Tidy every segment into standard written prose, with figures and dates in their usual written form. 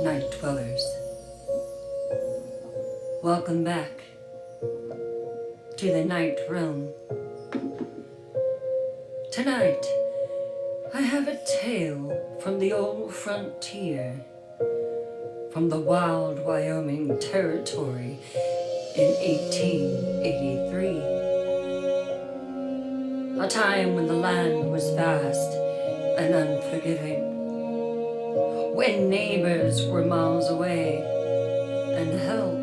Night Dwellers. Welcome back to the Night Realm. Tonight, I have a tale from the old frontier, from the wild Wyoming territory in 1883. A time when the land was vast and unforgiving, when neighbors were miles away and help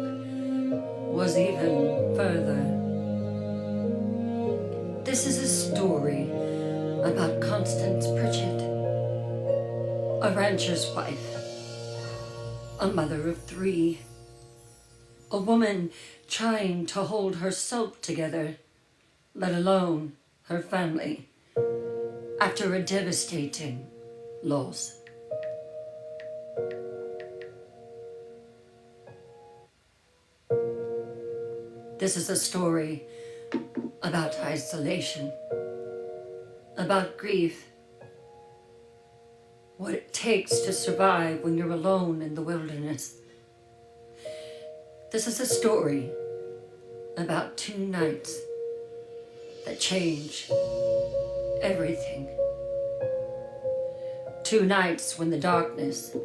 was even further. This is a story about Constance Pritchett, a rancher's wife, a mother of three, a woman trying to hold herself together, let alone her family, after a devastating loss. This is a story about isolation, about grief, what it takes to survive when you're alone in the wilderness. This is a story about 2 nights that change everything. 2 nights when the darkness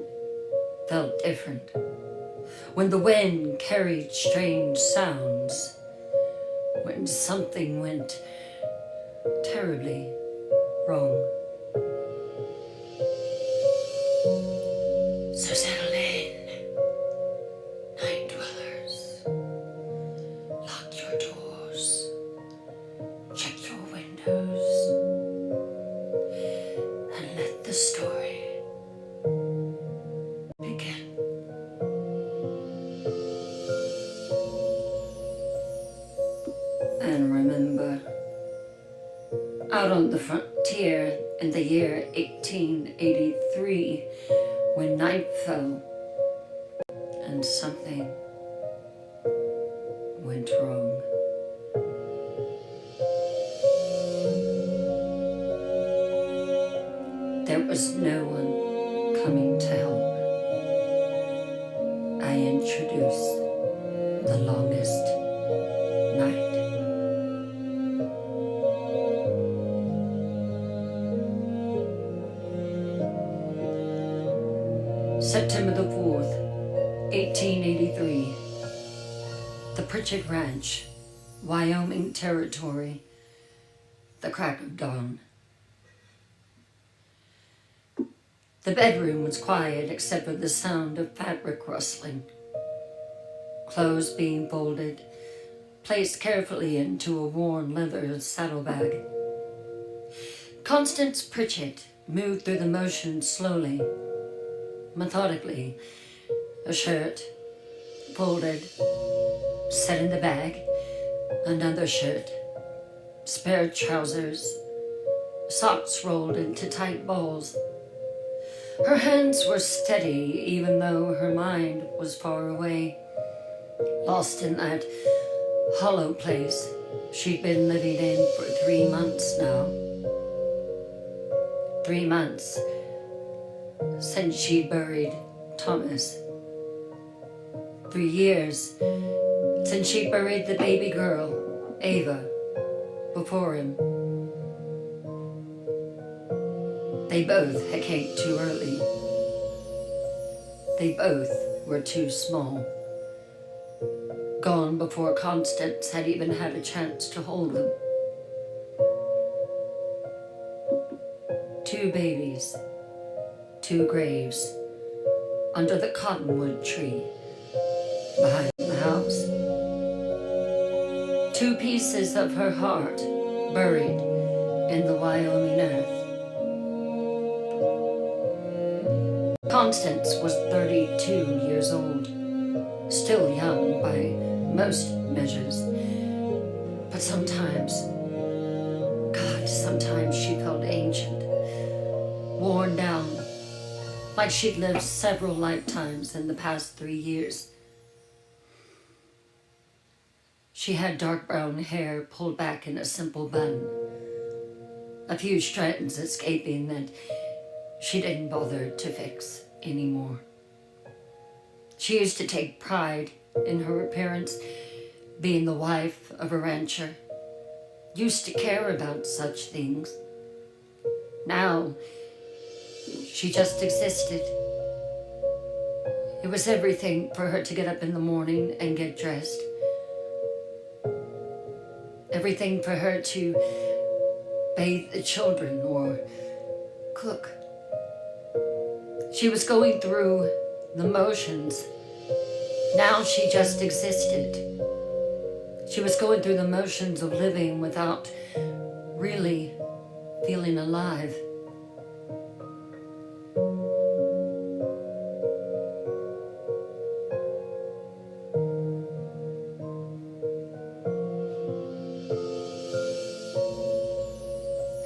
felt different, when the wind carried strange sounds, when something went terribly wrong. So settle in, night dwellers. Lock your doors, check your windows, and let the story begin. And remember, out on the frontier in the year 1883, when night fell and something went wrong. There was no one coming to help. I introduce the longest night. September the 4th, 1883. The Pritchett Ranch, Wyoming Territory, the crack of dawn. The bedroom was quiet except for the sound of fabric rustling, clothes being folded, placed carefully into a worn leather saddlebag. Constance Pritchett moved through the motions slowly, methodically. A shirt, folded, set in the bag, another shirt, spare trousers, socks rolled into tight balls. Her hands were steady even though her mind was far away, lost in that hollow place she'd been living in for 3 months now. 3 months since she buried Thomas. 3 years since she buried the baby girl, Ava, before him. They both had came too early. They both were too small. Gone before Constance had even had a chance to hold them. 2 babies, 2 graves, under the cottonwood tree behind the house. 2 pieces of her heart buried in the Wyoming earth. Constance was 32 years old, still young by most measures, but sometimes she felt ancient, worn down, like she'd lived several lifetimes in the past 3 years. She had dark brown hair pulled back in a simple bun, a few strands escaping that she didn't bother to fix anymore. She used to take pride in her appearance, being the wife of a rancher. Used to care about such things. Now, she just existed. It was everything for her to get up in the morning and get dressed. Everything for her to bathe the children or cook. She was going through the motions. Now she just existed. She was going through the motions of living without really feeling alive.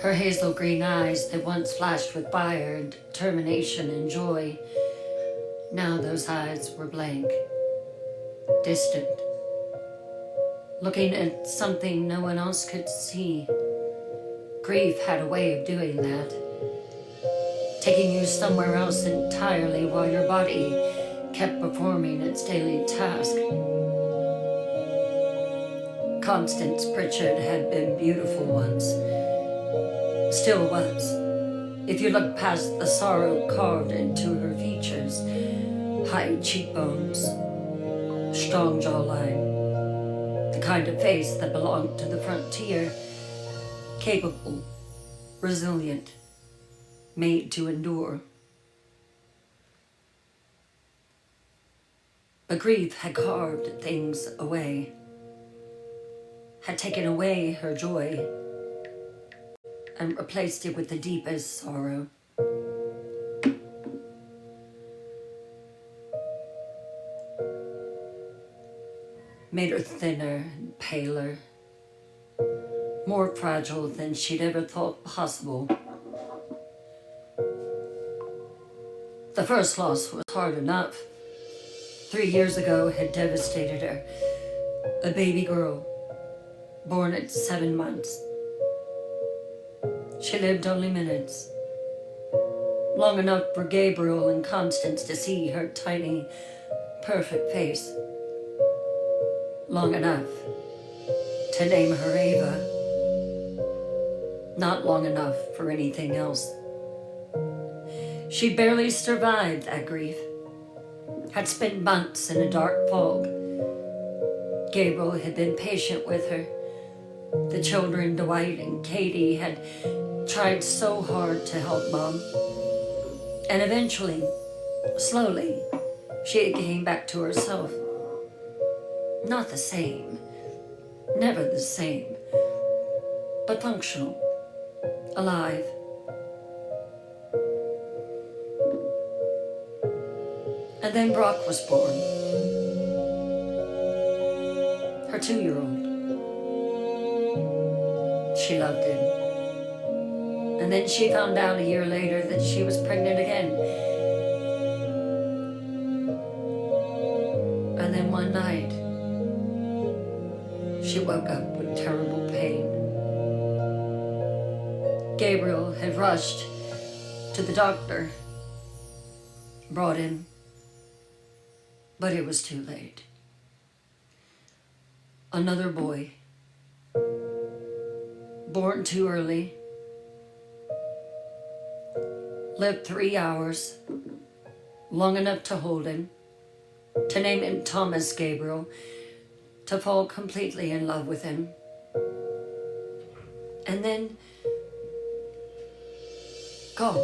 Her hazel green eyes that once flashed with fire and determination and joy, now those eyes were blank, distant, looking at something no one else could see. Grief had a way of doing that, taking you somewhere else entirely while your body kept performing its daily task. Constance Pritchard had been beautiful once, still was, if you look past the sorrow carved into her features, high cheekbones, strong jawline, the kind of face that belonged to the frontier, capable, resilient, made to endure. But grief had carved things away, had taken away her joy, and replaced it with the deepest sorrow. Made her thinner and paler, more fragile than she'd ever thought possible. The first loss was hard enough. 3 years ago had devastated her. A baby girl, born at 7 months. She lived only minutes, long enough for Gabriel and Constance to see her tiny, perfect face, long enough to name her Ava, not long enough for anything else. She barely survived that grief, had spent months in a dark fog. Gabriel had been patient with her. The children, Dwight and Katie, had tried so hard to help Mom. And eventually, slowly, she came back to herself. Not the same, never the same, but functional, alive. And then Brock was born, her 2-year-old. She loved him. And then she found out a year later that she was pregnant again. And then one night, she woke up with terrible pain. Gabriel had rushed to the doctor, brought him, but it was too late. Another boy, born too early, lived 3 hours, long enough to hold him, to name him Thomas Gabriel, to fall completely in love with him. And then, gone.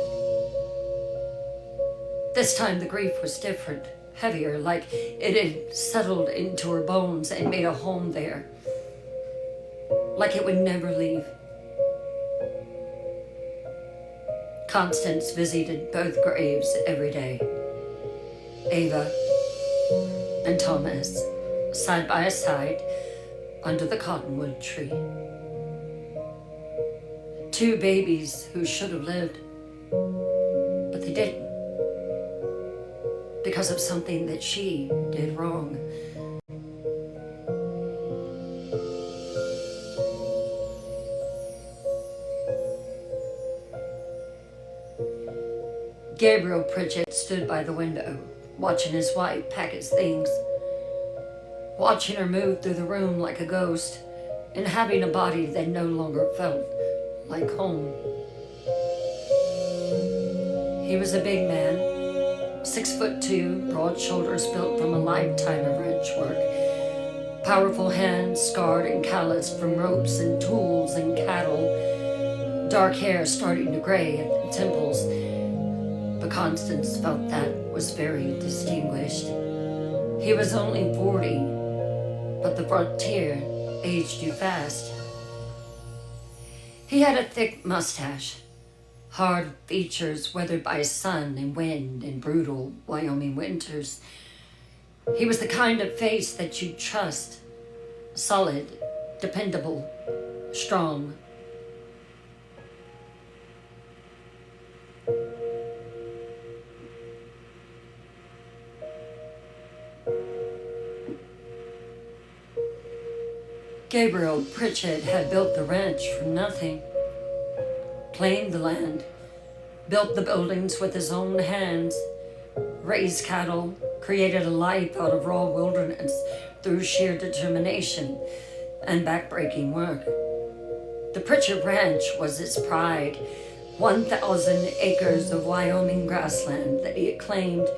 This time the grief was different, heavier, like it had settled into her bones and made a home there, like it would never leave. Constance visited both graves every day. Ava and Thomas, side by side, under the cottonwood tree. 2 babies who should have lived, but they didn't, because of something that she did wrong. Gabriel Pritchett stood by the window, watching his wife pack his things, watching her move through the room like a ghost, inhabiting a body that no longer felt like home. He was a big man, 6'2", broad shoulders built from a lifetime of ranch work, powerful hands scarred and calloused from ropes and tools and cattle, dark hair starting to gray at the temples. But Constance felt that was very distinguished. He was only 40, but the frontier aged you fast. He had a thick mustache, hard features weathered by sun and wind and brutal Wyoming winters. He was the kind of face that you trust, solid, dependable, strong. Gabriel Pritchett had built the ranch from nothing, claimed the land, built the buildings with his own hands, raised cattle, created a life out of raw wilderness through sheer determination and backbreaking work. The Pritchett Ranch was his pride, 1,000 acres of Wyoming grassland that he had claimed,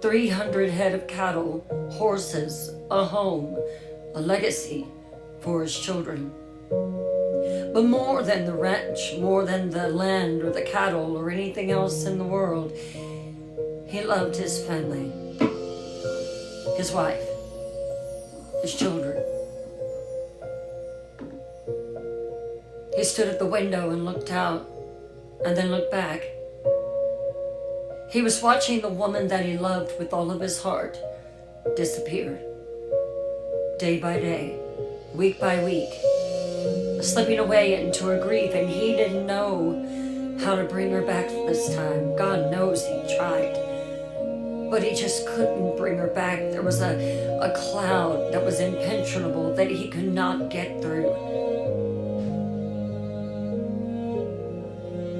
300 head of cattle, horses, a home, a legacy for his children. But more than the ranch, more than the land or the cattle or anything else in the world, he loved his family, his wife, his children. He stood at the window and looked out, and then looked back. He was watching the woman that he loved with all of his heart disappear, day by day, week by week, slipping away into her grief, and he didn't know how to bring her back this time. God knows he tried, but he just couldn't bring her back. There was a cloud that was impenetrable that he could not get through.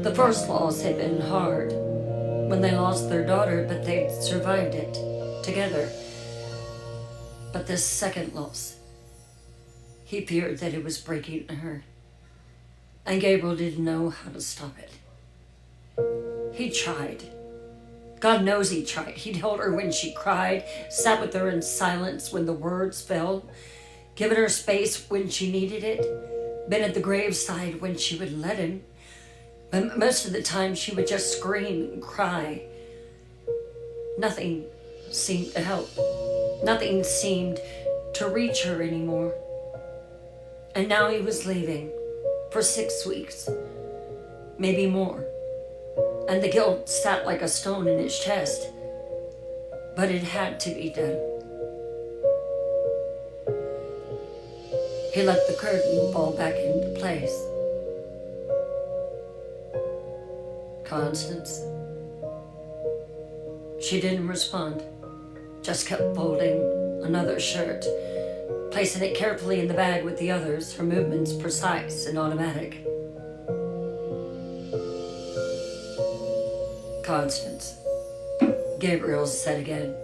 The first loss had been hard when they lost their daughter, but they survived it together. But this second loss, he feared that it was breaking her, and Gabriel didn't know how to stop it. He tried. God knows he tried. He'd held her when she cried, sat with her in silence when the words fell, given her space when she needed it, been at the graveside when she would let him. But most of the time she would just scream and cry. Nothing seemed to help. Nothing seemed to reach her anymore. And now he was leaving for 6 weeks, maybe more. And the guilt sat like a stone in his chest. But it had to be done. He let the curtain fall back into place. Constance. She didn't respond, just kept folding another shirt, placing it carefully in the bag with the others, her movements precise and automatic. Constance, Gabriel said again,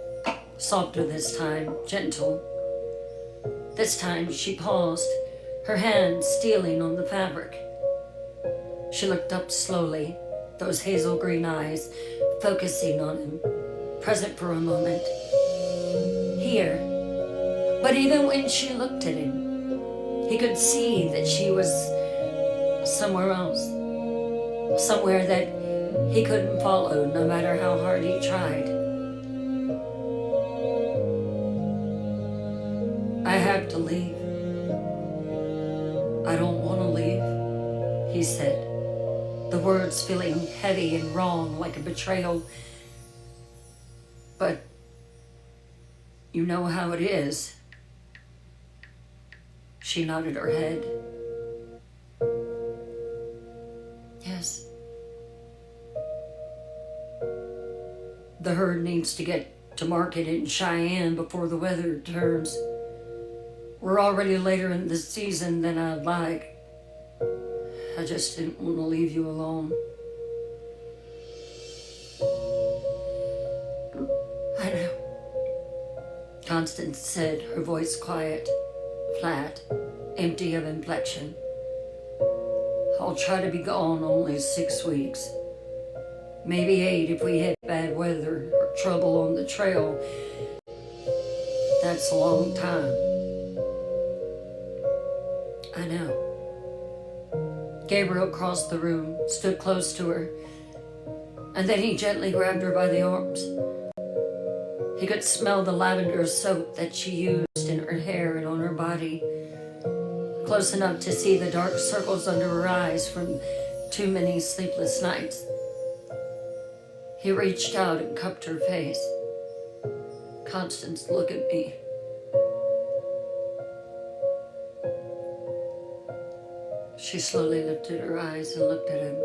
softer this time, gentle. This time she paused, her hand stealing on the fabric. She looked up slowly, those hazel green eyes focusing on him, present for a moment. Here. But even when she looked at him, he could see that she was somewhere else, somewhere that he couldn't follow no matter how hard he tried. I have to leave. I don't want to leave, he said, the words feeling heavy and wrong like a betrayal. But you know how it is. She nodded her head. Yes. The herd needs to get to market in Cheyenne before the weather turns. We're already later in the season than I'd like. I just didn't want to leave you alone. I know. Constance said, her voice quiet, flat, empty of inflection. I'll try to be gone only 6 weeks. Maybe 8 if we hit bad weather or trouble on the trail. That's a long time. I know. Gabriel crossed the room, stood close to her, and then he gently grabbed her by the arms. He could smell the lavender soap that she used in her hair and on her body, close enough to see the dark circles under her eyes from too many sleepless nights. He reached out and cupped her face. Constance, look at me. She slowly lifted her eyes and looked at him.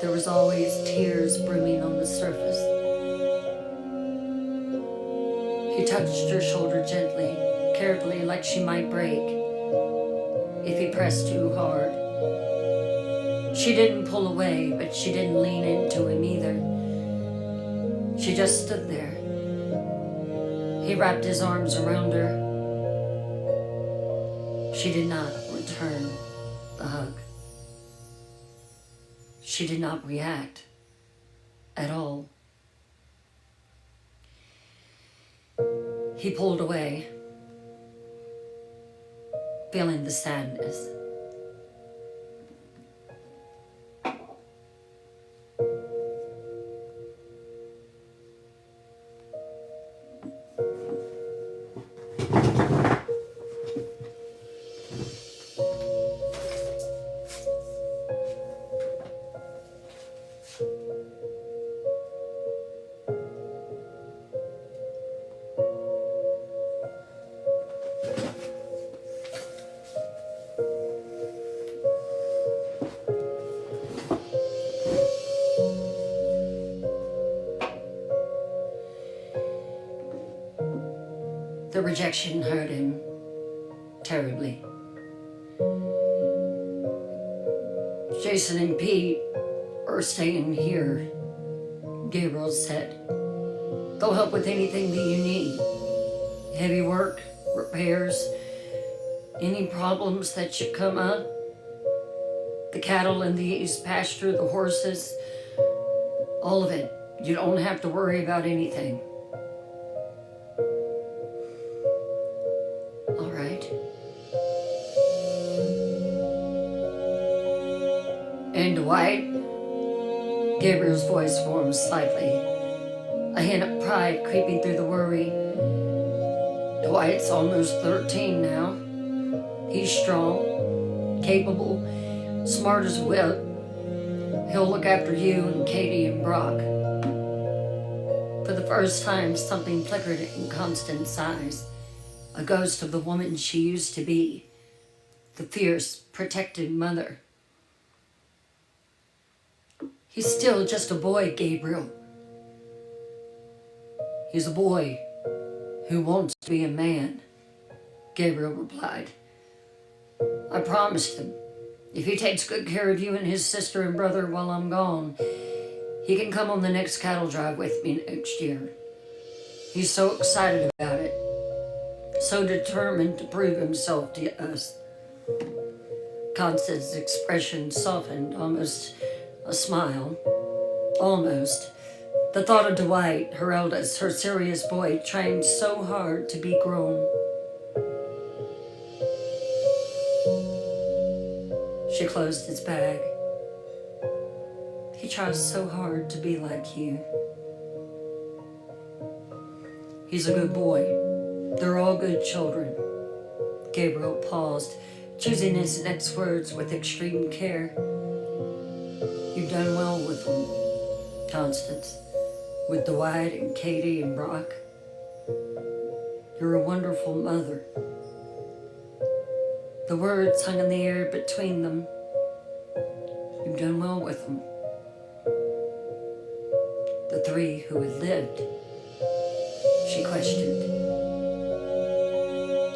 There was always tears brimming on the surface. He touched her shoulder gently, carefully, like she might break if he pressed too hard. She didn't pull away, but she didn't lean into him either. She just stood there. He wrapped his arms around her. She did not return the hug. She did not react at all. He pulled away, feeling the sadness. The rejection hurt him terribly. Jason and Pete are staying here, Gabriel said. They'll help with anything that you need. Heavy work, repairs, any problems that should come up. The cattle in the east pasture, the horses, all of it. You don't have to worry about anything. All right. And Dwight? Gabriel's voice warmed slightly, a hint of pride creeping through the worry. Dwight's almost 13 now. He's strong, capable, smart as a whip. He'll look after you and Katie and Brock. For the first time, something flickered in Constance's eyes. A ghost of the woman she used to be. The fierce, protected mother. He's still just a boy, Gabriel. He's a boy who wants to be a man, Gabriel replied. I promised him, if he takes good care of you and his sister and brother while I'm gone, he can come on the next cattle drive with me next year. He's so excited about it, so determined to prove himself to us. Constance's expression softened, almost a smile. Almost. The thought of Dwight, her eldest, her serious boy, trying so hard to be grown. She closed his bag. He tries so hard to be like you. He's a good boy. They're all good children. Gabriel paused, choosing his next words with extreme care. You've done well with them, Constance. With Dwight and Katie and Brock. You're a wonderful mother. The words hung in the air between them. You've done well with them. The three who had lived, she questioned.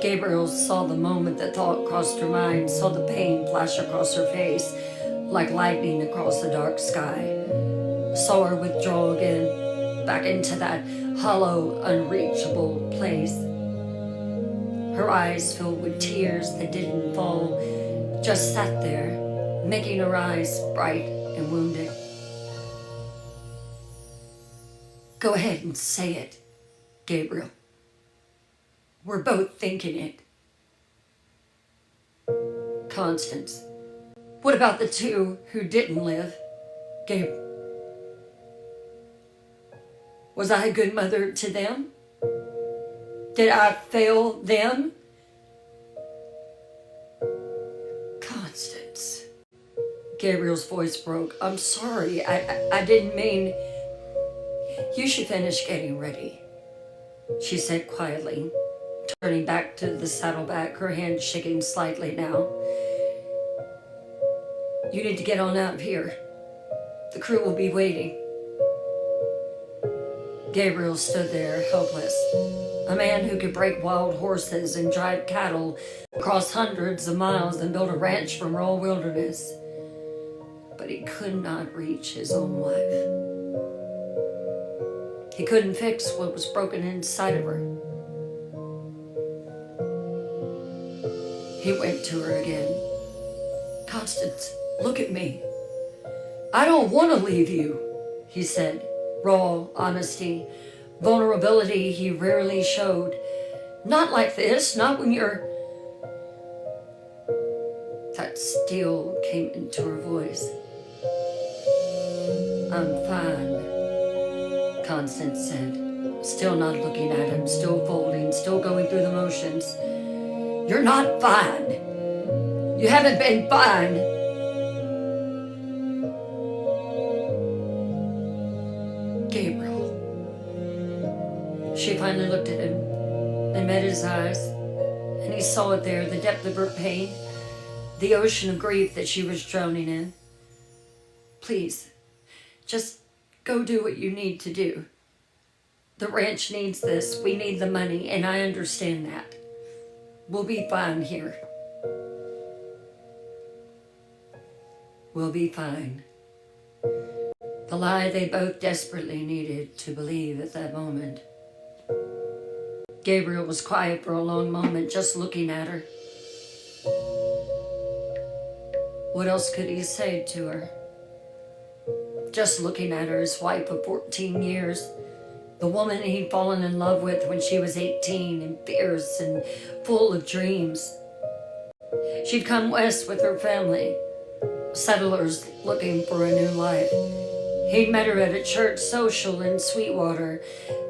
Gabriel saw the moment that thought crossed her mind, saw the pain flash across her face like lightning across the dark sky. Saw her withdraw again, back into that hollow, unreachable place. Her eyes filled with tears that didn't fall, just sat there, making her eyes bright and wounded. Go ahead and say it, Gabriel. We're both thinking it. Constance, what about the two who didn't live? Gabriel, was I a good mother to them? Did I fail them? Constance. Gabriel's voice broke. I'm sorry. I didn't mean... You should finish getting ready, she said quietly, turning back to the saddleback, her hand shaking slightly now. You need to get on out of here. The crew will be waiting. Gabriel stood there, helpless. A man who could break wild horses and drive cattle across hundreds of miles and build a ranch from raw wilderness. But he could not reach his own wife. He couldn't fix what was broken inside of her. He went to her again. Constance, look at me. I don't want to leave you, he said. Raw honesty, vulnerability he rarely showed. Not like this, not when you're... That steel came into her voice. I'm fine, Constance said, still not looking at him, still folding, still going through the motions. You're not fine. You haven't been fine. Gabriel. She finally looked at him and met his eyes, and he saw it there, the depth of her pain, the ocean of grief that she was drowning in. Please, just go do what you need to do. The ranch needs this. We need the money, and I understand that. We'll be fine here. We'll be fine. The lie they both desperately needed to believe at that moment. Gabriel was quiet for a long moment, just looking at her. What else could he say to her? Just looking at her, his wife of 14 years, the woman he'd fallen in love with when she was 18 and fierce and full of dreams. She'd come west with her family, settlers looking for a new life. He'd met her at a church social in Sweetwater,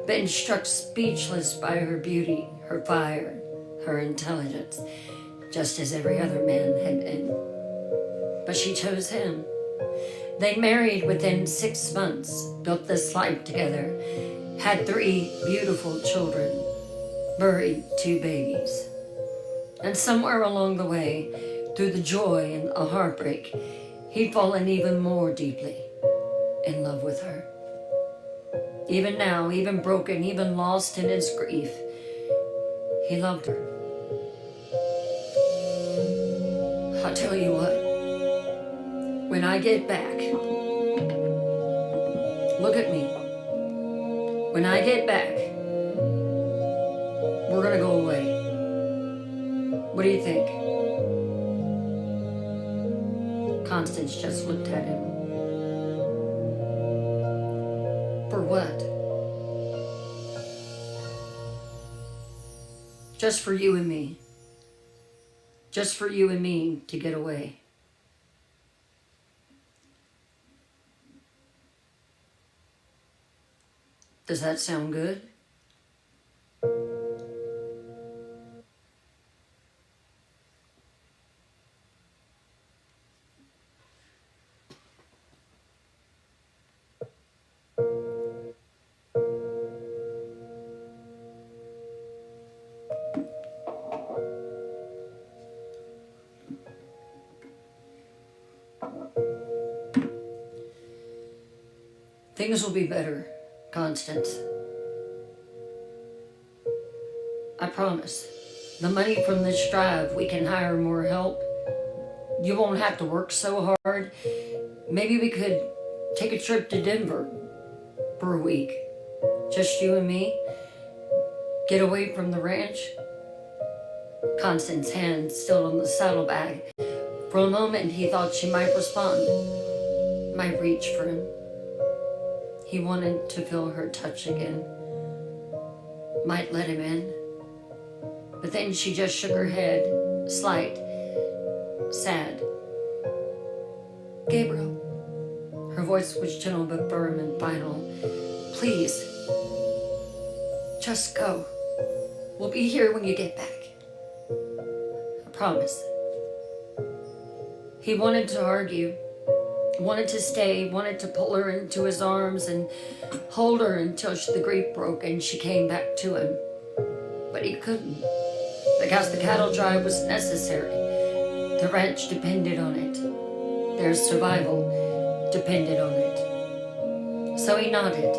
been struck speechless by her beauty, her fire, her intelligence, just as every other man had been. But she chose him. They married within 6 months, built this life together, had 3 beautiful children, buried 2 babies. And somewhere along the way, through the joy and the heartbreak, he'd fallen even more deeply in love with her. Even now, even broken, even lost in his grief, he loved her. I'll tell you what, when I get back, look at me. When I get back, we're gonna go away. What do you think? Constance just looked at him. For what? Just for you and me. Just for you and me to get away. Does that sound good? Things will be better, Constance. I promise. The money from this drive, we can hire more help. You won't have to work so hard. Maybe we could take a trip to Denver for a week. Just you and me? Get away from the ranch? Constance's hand still on the saddlebag. For a moment he thought she might respond, might reach for him. He wanted to feel her touch again, might let him in. But then she just shook her head, slight, sad. Gabriel. Her voice was gentle but firm and final. Please, just go. We'll be here when you get back. I promise. He wanted to argue, wanted to stay, wanted to pull her into his arms and hold her until the grief broke and she came back to him. But he couldn't, because the cattle drive was necessary. The ranch depended on it. Their survival depended on it. So he nodded.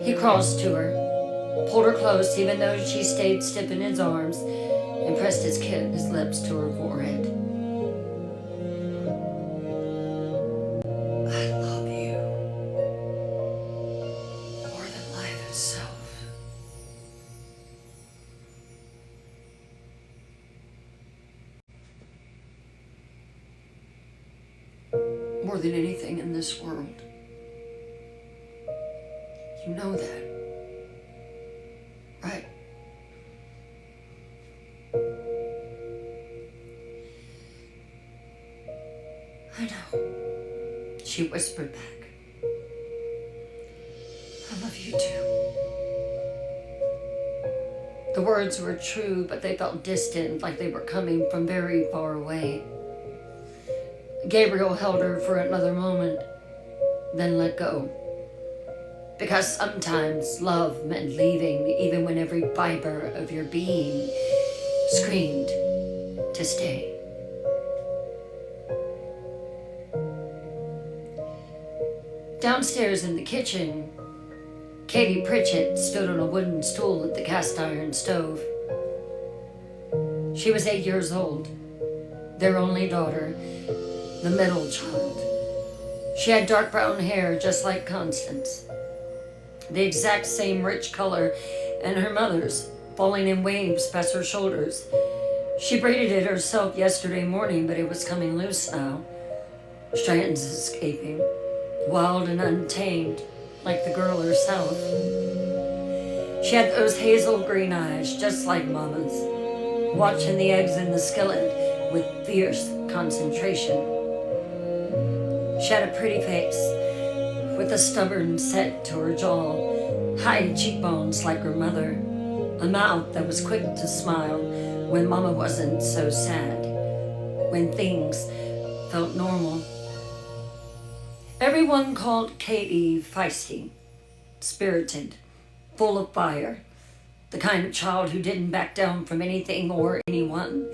He crossed to her, pulled her close even though she stayed stiff in his arms, and pressed his lips to her forehead. I love you more than life itself. More than anything in this world. You know that, right? I know, she whispered back. I love you too. The words were true, but they felt distant, like they were coming from very far away. Gabriel held her for another moment, then let go. Because sometimes love meant leaving, even when every fiber of your being screamed to stay. Downstairs in the kitchen, Katie Pritchett stood on a wooden stool at the cast iron stove. She was 8 years old, their only daughter, the middle child. She had dark brown hair just like Constance, the exact same rich color, and her mother's, falling in waves past her shoulders. She braided it herself yesterday morning, but it was coming loose now, strands escaping, wild and untamed, like the girl herself. She had those hazel green eyes, just like Mama's, watching the eggs in the skillet with fierce concentration. She had a pretty face, with a stubborn set to her jaw, high cheekbones like her mother, a mouth that was quick to smile when Mama wasn't so sad, when things felt normal. Everyone called Katie feisty, spirited, full of fire, the kind of child who didn't back down from anything or anyone,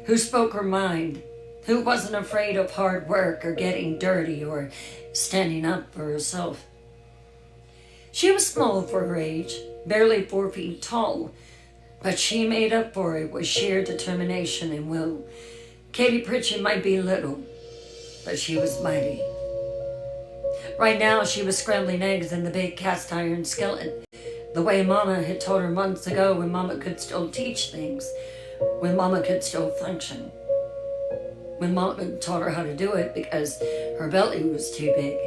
who spoke her mind, who wasn't afraid of hard work or getting dirty or standing up for herself. She was small for her age, barely 4 feet tall, but she made up for it with sheer determination and will. Katie Pritchett might be little, but she was mighty. Right now she was scrambling eggs in the big cast iron skillet, the way Mama had taught her months ago, when Mama could still teach things, when Mama could still function. When Mama taught her how to do it because her belly was too big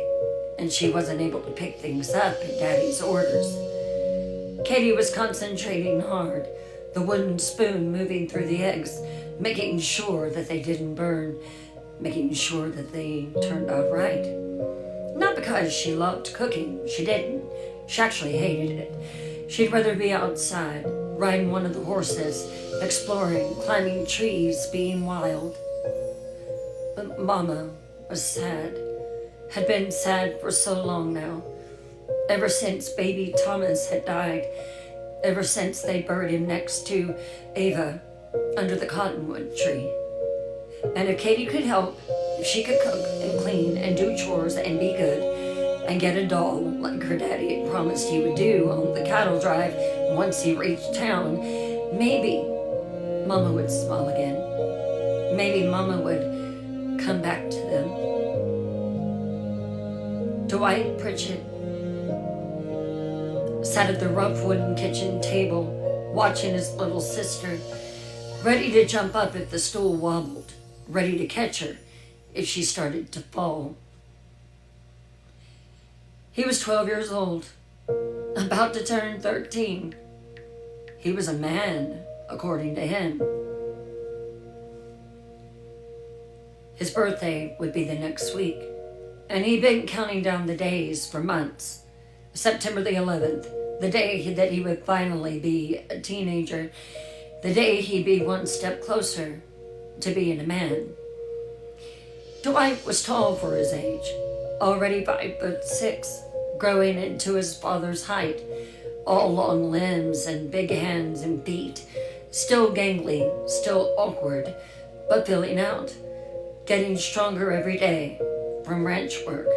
and she wasn't able to pick things up at Daddy's orders. Katie was concentrating hard, the wooden spoon moving through the eggs, making sure that they didn't burn, making sure that they turned out right. Not because she loved cooking, she didn't. She actually hated it. She'd rather be outside, riding one of the horses, exploring, climbing trees, being wild. But Mama was sad, had been sad for so long now, ever since baby Thomas had died, ever since they buried him next to Ava under the cottonwood tree. And if Katie could help, if she could cook and clean and do chores and be good and get a doll like her daddy had promised he would do on the cattle drive once he reached town, maybe Mama would smile again. Maybe Mama would come back to them. Dwight Pritchett sat at the rough wooden kitchen table, watching his little sister, ready to jump up if the stool wobbled, ready to catch her if she started to fall. He was 12 years old, about to turn 13. He was a man, according to him. His birthday would be the next week, and he'd been counting down the days for months. September the 11th, the day that he would finally be a teenager, the day he'd be one step closer to being a man. Dwight was tall for his age, already 5'6", growing into his father's height, all long limbs and big hands and feet, still gangly, still awkward, but filling out, getting stronger every day from ranch work.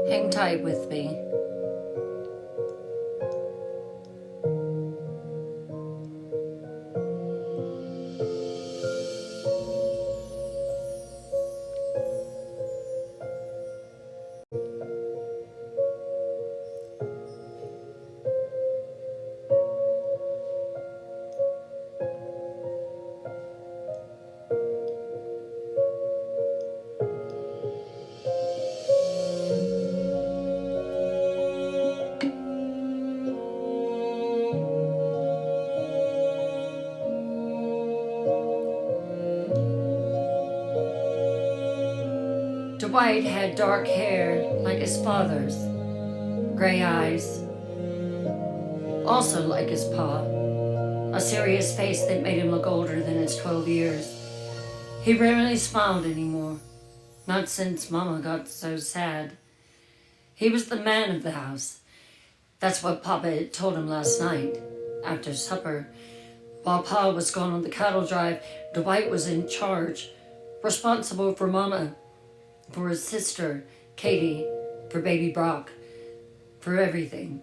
Hang tight with me. Dwight had dark hair like his father's, gray eyes, also like his pa, a serious face that made him look older than his 12 years. He rarely smiled anymore, not since Mama got so sad. He was the man of the house. That's what Papa had told him last night, after supper. While Pa was gone on the cattle drive, Dwight was in charge, responsible for Mama, for his sister, Katie, for baby Brock, for everything.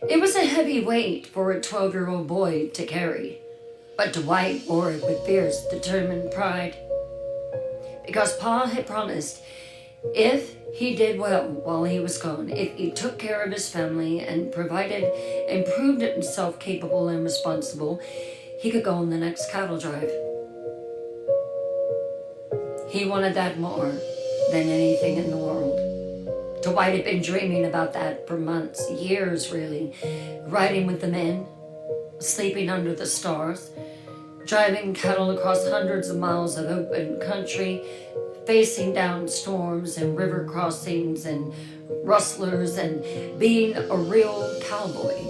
It was a heavy weight for a 12-year-old boy to carry, but Dwight bore it with fierce, determined pride. Because Pa had promised, if he did well while he was gone, if he took care of his family and provided and proved himself capable and responsible, he could go on the next cattle drive. He wanted that more than anything in the world. Dwight had been dreaming about that for months, years really, riding with the men, sleeping under the stars, driving cattle across hundreds of miles of open country, facing down storms and river crossings and rustlers, and being a real cowboy,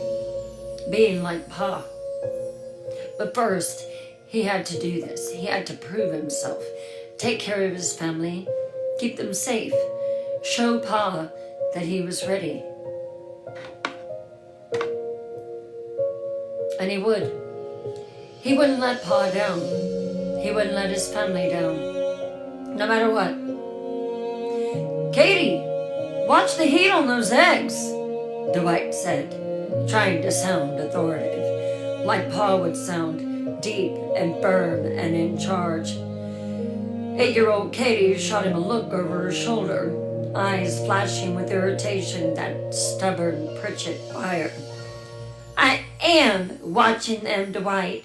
being like Pa. But first, he had to do this. He had to prove himself, take care of his family, keep them safe, show Pa that he was ready. And he would. He wouldn't let Pa down. He wouldn't let his family down, no matter what. Katie, watch the heat on those eggs, Dwight said, trying to sound authoritative, like Pa would sound, deep and firm and in charge. 8-year-old Katie shot him a look over her shoulder, eyes flashing with irritation, that stubborn Pritchett fire. I am watching them, Dwight.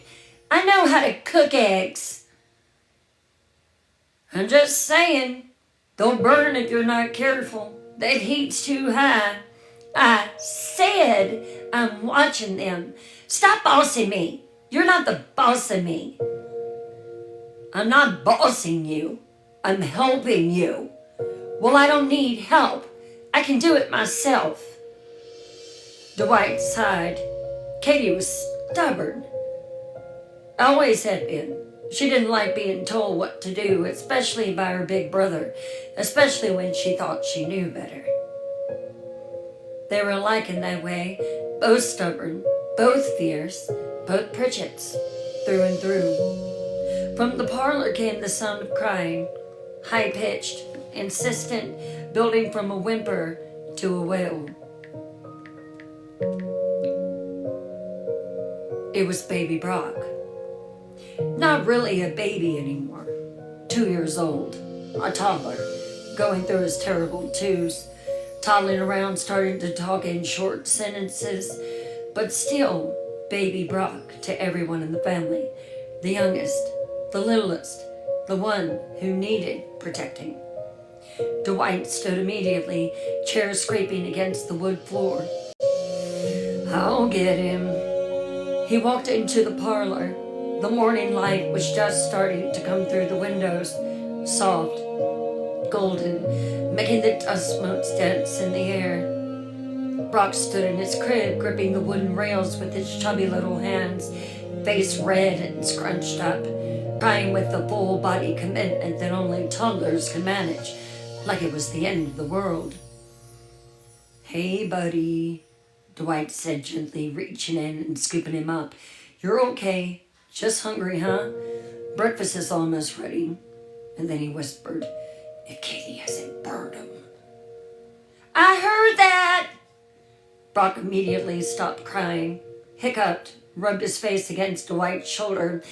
I know how to cook eggs. I'm just saying, they'll burn if you're not careful. That heat's too high. I said I'm watching them. Stop bossing me. You're not the boss of me. I'm not bossing you. I'm helping you. Well, I don't need help. I can do it myself. Dwight sighed. Katie was stubborn. Always had been. She didn't like being told what to do, especially by her big brother, especially when she thought she knew better. They were alike in that way, both stubborn, both fierce, both Pritchetts, through and through. From the parlor came the sound of crying, high-pitched, insistent, building from a whimper to a wail. It was baby Brock. Not really a baby anymore. 2 years old, a toddler, going through his terrible twos, toddling around, starting to talk in short sentences, but still baby Brock to everyone in the family, the youngest, the littlest, the one who needed protecting. Dwight stood immediately, chair scraping against the wood floor. I'll get him. He walked into the parlor. The morning light was just starting to come through the windows, soft, golden, making the dust motes dance in the air. Brock stood in his crib, gripping the wooden rails with his chubby little hands, face red and scrunched up, crying with the full body commitment that only toddlers can manage, like it was the end of the world. Hey, buddy, Dwight said gently, reaching in and scooping him up. You're okay. Just hungry, huh? Breakfast is almost ready. And then he whispered, if Katie hasn't burned him. I heard that! Brock immediately stopped crying, hiccuped, rubbed his face against Dwight's shoulder,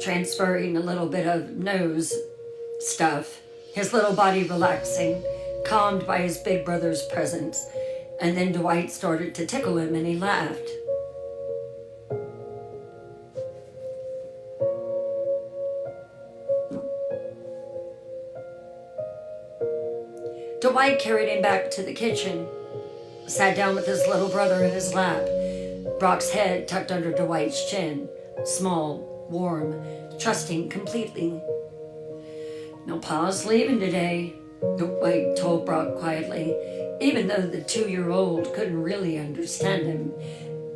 transferring a little bit of nose stuff, his little body relaxing, calmed by his big brother's presence. And then Dwight started to tickle him and he laughed. Dwight carried him back to the kitchen, sat down with his little brother in his lap, Brock's head tucked under Dwight's chin, small, warm, trusting completely. No, Pa's leaving today, Dwight told Brock quietly, even though the 2-year-old couldn't really understand him.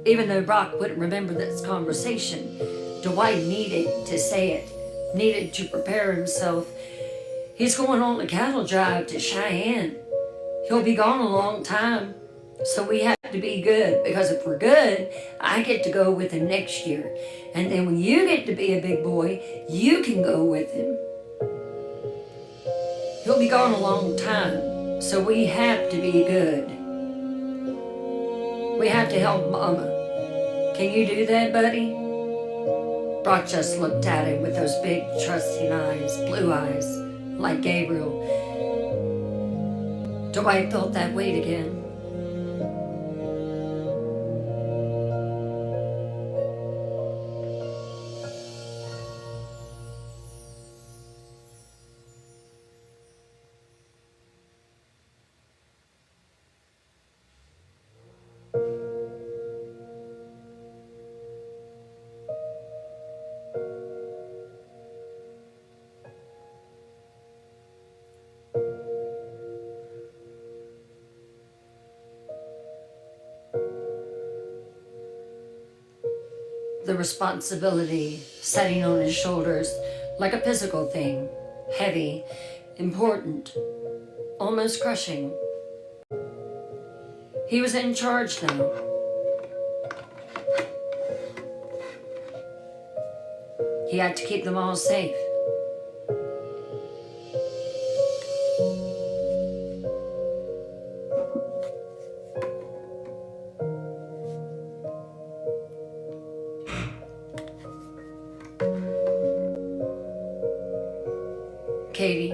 Even though Brock wouldn't remember this conversation, Dwight needed to say it, needed to prepare himself. He's going on a cattle drive to Cheyenne. He'll be gone a long time, so we have to be good, because if we're good, I get to go with him next year. And then when you get to be a big boy, you can go with him. He'll be gone a long time, so we have to be good. We have to help Mama. Can you do that, buddy? Brock just looked at him with those big, trusting eyes, blue eyes, like Gabriel. Dwight felt that weight again. the responsibility setting on his shoulders like a physical thing, heavy, important, almost crushing. He was in charge now. He had to keep them all safe. Katie,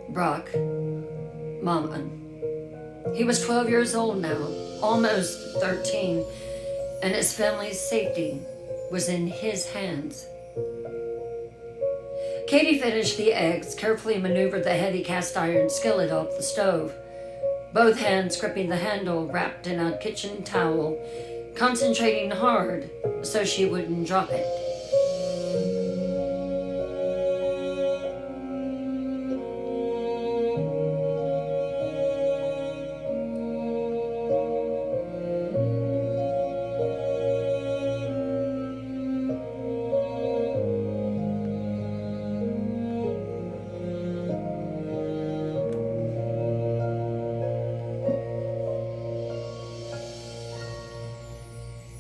Brock, Mama. He was 12 years old now, almost 13, and his family's safety was in his hands. Katie finished the eggs, carefully maneuvered the heavy cast iron skillet off the stove, both hands gripping the handle wrapped in a kitchen towel, concentrating hard so she wouldn't drop it.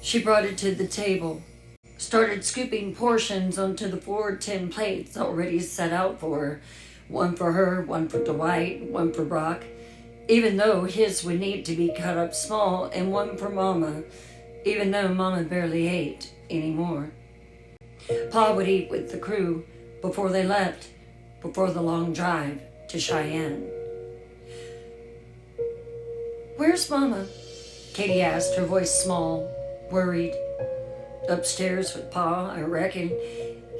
She brought it to the table, started scooping portions onto the 4 tin plates already set out for her. One for her, one for Dwight, one for Brock, even though his would need to be cut up small, and one for Mama, even though Mama barely ate anymore. Pa would eat with the crew before they left, before the long drive to Cheyenne. "Where's Mama?" Katie asked, her voice small, worried. "Upstairs with Pa, I reckon,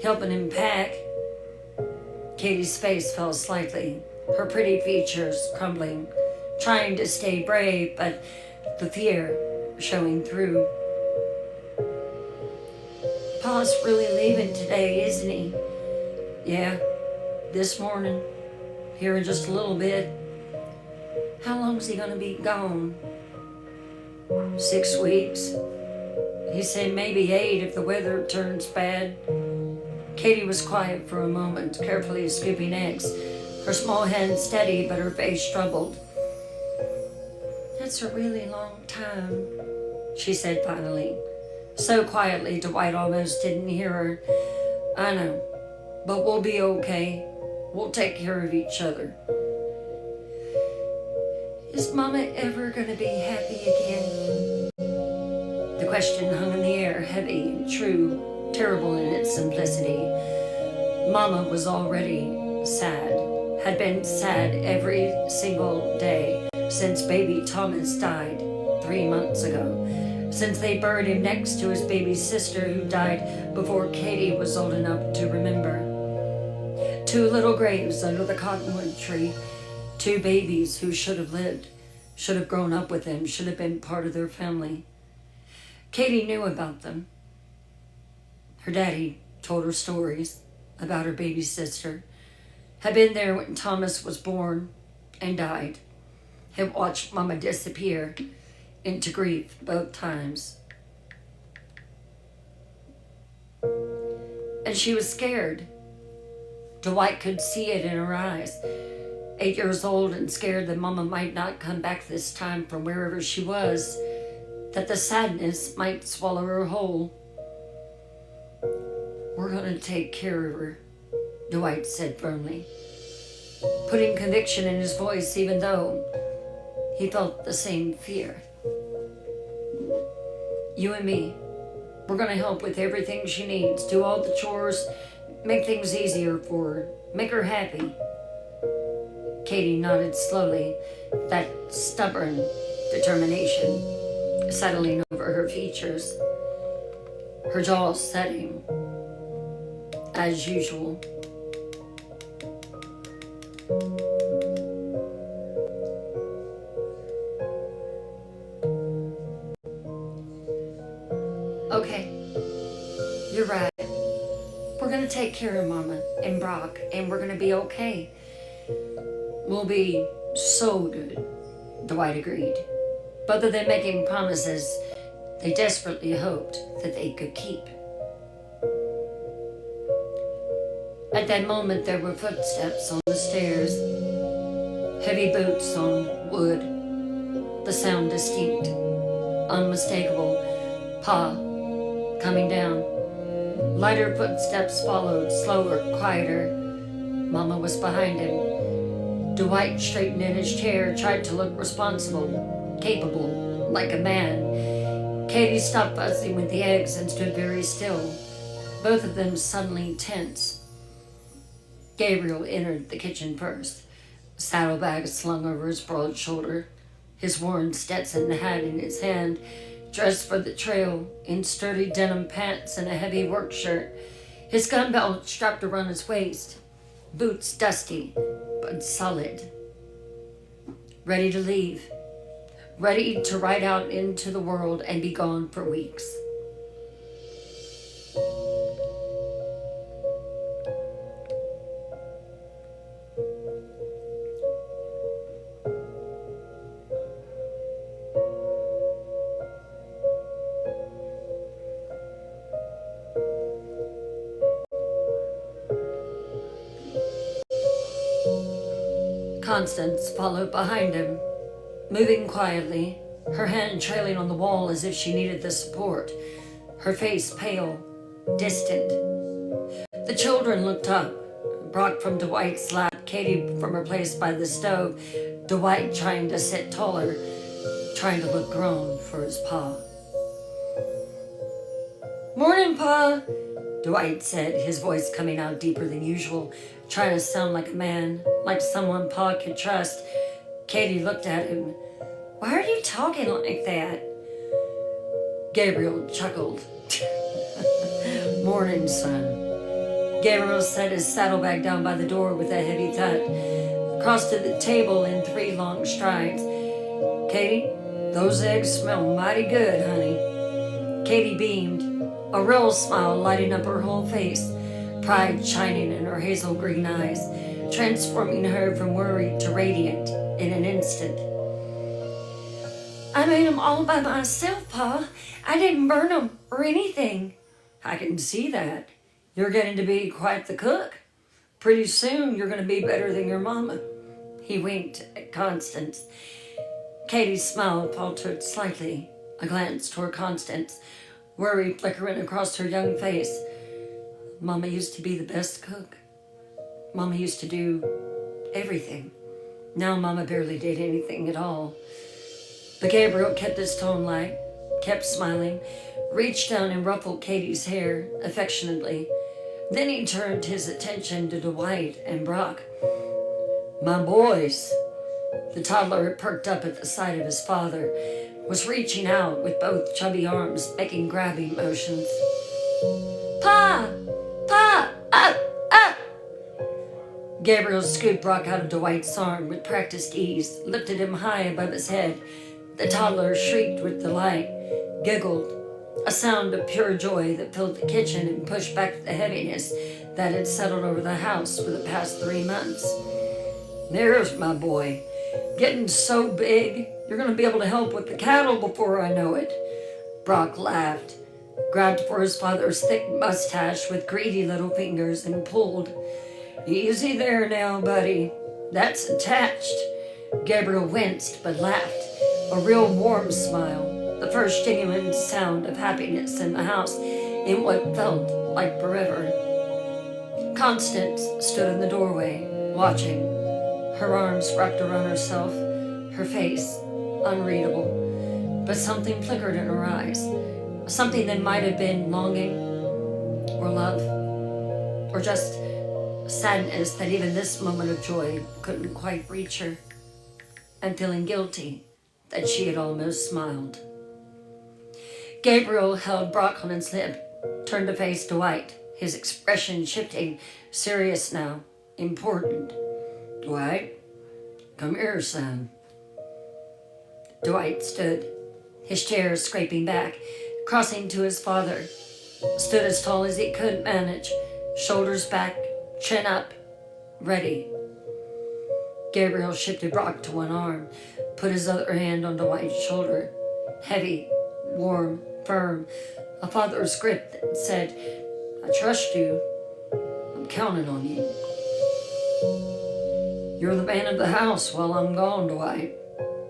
helping him pack." Katie's face fell slightly, her pretty features crumbling, trying to stay brave, but the fear showing through. "Pa's really leaving today, isn't he?" "Yeah, this morning, here in just a little bit." "How long's he gonna be gone?" 6 weeks. He said maybe 8 if the weather turns bad." Katie was quiet for a moment, carefully scooping eggs, her small hands steady but her face troubled. "That's a really long time," she said finally, so quietly Dwight almost didn't hear her. "I know, but we'll be okay. We'll take care of each other." "Is Mama ever gonna be happy again?" The question hung in the air, heavy and true, terrible in its simplicity. Mama was already sad, had been sad every single day since baby Thomas died 3 months ago, since they buried him next to his baby sister who died before Katie was old enough to remember. 2 little graves under the cottonwood tree, 2 babies who should have lived, should have grown up with him, should have been part of their family. Katie knew about them. Her daddy told her stories about her baby sister, had been there when Thomas was born and died, had watched Mama disappear into grief both times. And she was scared. Dwight could see it in her eyes. 8 years old and scared that Mama might not come back this time from wherever she was, that the sadness might swallow her whole. "We're gonna take care of her," Dwight said firmly, putting conviction in his voice even though he felt the same fear. "You and me, we're gonna help with everything she needs, do all the chores, make things easier for her, make her happy." Katie nodded slowly, that stubborn determination settling over her features, her jaw setting, as usual. "Okay, you're right. We're gonna take care of Mama and Brock, and we're gonna be okay. We'll be so good," Dwight agreed. Both of them making promises they desperately hoped that they could keep. At that moment, there were footsteps on the stairs, heavy boots on wood, the sound distinct, unmistakable. Pa, coming down. Lighter footsteps followed, slower, quieter. Mama was behind him. Dwight straightened in his chair, tried to look responsible, capable, like a man. Katie stopped fussing with the eggs and stood very still, both of them suddenly tense. Gabriel entered the kitchen first, saddlebag slung over his broad shoulder, his worn Stetson hat in his hand, dressed for the trail in sturdy denim pants and a heavy work shirt, his gun belt strapped around his waist, boots dusty but solid. Ready to leave, ready to ride out into the world and be gone for weeks. Constance followed behind him, moving quietly, her hand trailing on the wall as if she needed the support, her face pale, distant. The children looked up, Brock from Dwight's lap, Katie from her place by the stove, Dwight trying to sit taller, trying to look grown for his pa. "Morning, Pa," Dwight said, his voice coming out deeper than usual, trying to sound like a man, like someone Pa could trust. Katie looked at him. "Why are you talking like that?" Gabriel chuckled. "Morning, son." Gabriel set his saddlebag down by the door with a heavy thud, crossed to the table in 3 long strides. "Katie, those eggs smell mighty good, honey." Katie beamed, a real smile lighting up her whole face, pride shining in her hazel green eyes, transforming her from worried to radiant in an instant. "I made them all by myself, Pa. I didn't burn them or anything." "I can see that. You're getting to be quite the cook. Pretty soon you're going to be better than your mama." He winked at Constance. Katie's smile faltered slightly, a glance toward Constance, worry flickering across her young face. "Mama used to be the best cook. Mama used to do everything. Now Mama barely did anything at all." But Gabriel kept his tone light, kept smiling, reached down and ruffled Katie's hair affectionately. Then he turned his attention to Dwight and Brock. "My boys." The toddler had perked up at the sight of his father, was reaching out with both chubby arms, making grabbing motions. "Pa! Pa! Up! Up!" Gabriel scooped Brock out of Dwight's arm with practiced ease, lifted him high above his head. The toddler shrieked with delight, giggled, a sound of pure joy that filled the kitchen and pushed back the heaviness that had settled over the house for the past 3 months. "There's my boy, getting so big, you're going to be able to help with the cattle before I know it." Brock laughed, grabbed for his father's thick mustache with greedy little fingers and pulled. "Easy there now, buddy. That's attached." Gabriel winced but laughed, a real warm smile, the first genuine sound of happiness in the house in what felt like forever. Constance stood in the doorway, watching, her arms wrapped around herself, her face unreadable, but something flickered in her eyes, something that might have been longing or love or just sadness that even this moment of joy couldn't quite reach her, and feeling guilty that she had almost smiled. Gabriel held Brock on his lip, turned to face Dwight, his expression shifting, serious now, important. "Dwight, come here, son." Dwight stood, his chair scraping back, crossing to his father, stood as tall as he could manage, shoulders back, chin up, ready. Gabriel shifted Brock to one arm, put his other hand on Dwight's shoulder, heavy, warm, firm, a father's grip that said, "I trust you. I'm counting on you. You're the man of the house while I'm gone, Dwight.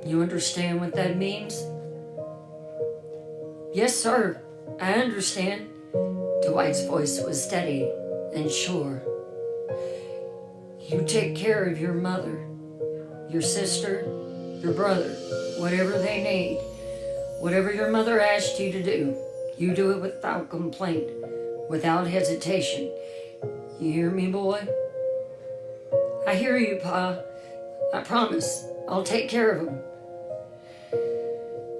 You understand what that means? Yes, sir, I understand. Dwight's voice was steady and sure. You take care of your mother, your sister, your brother, whatever they need. Whatever your mother asked you to do, you do it without complaint, without hesitation. You hear me, boy? I hear you, Pa. I promise. I'll take care of him.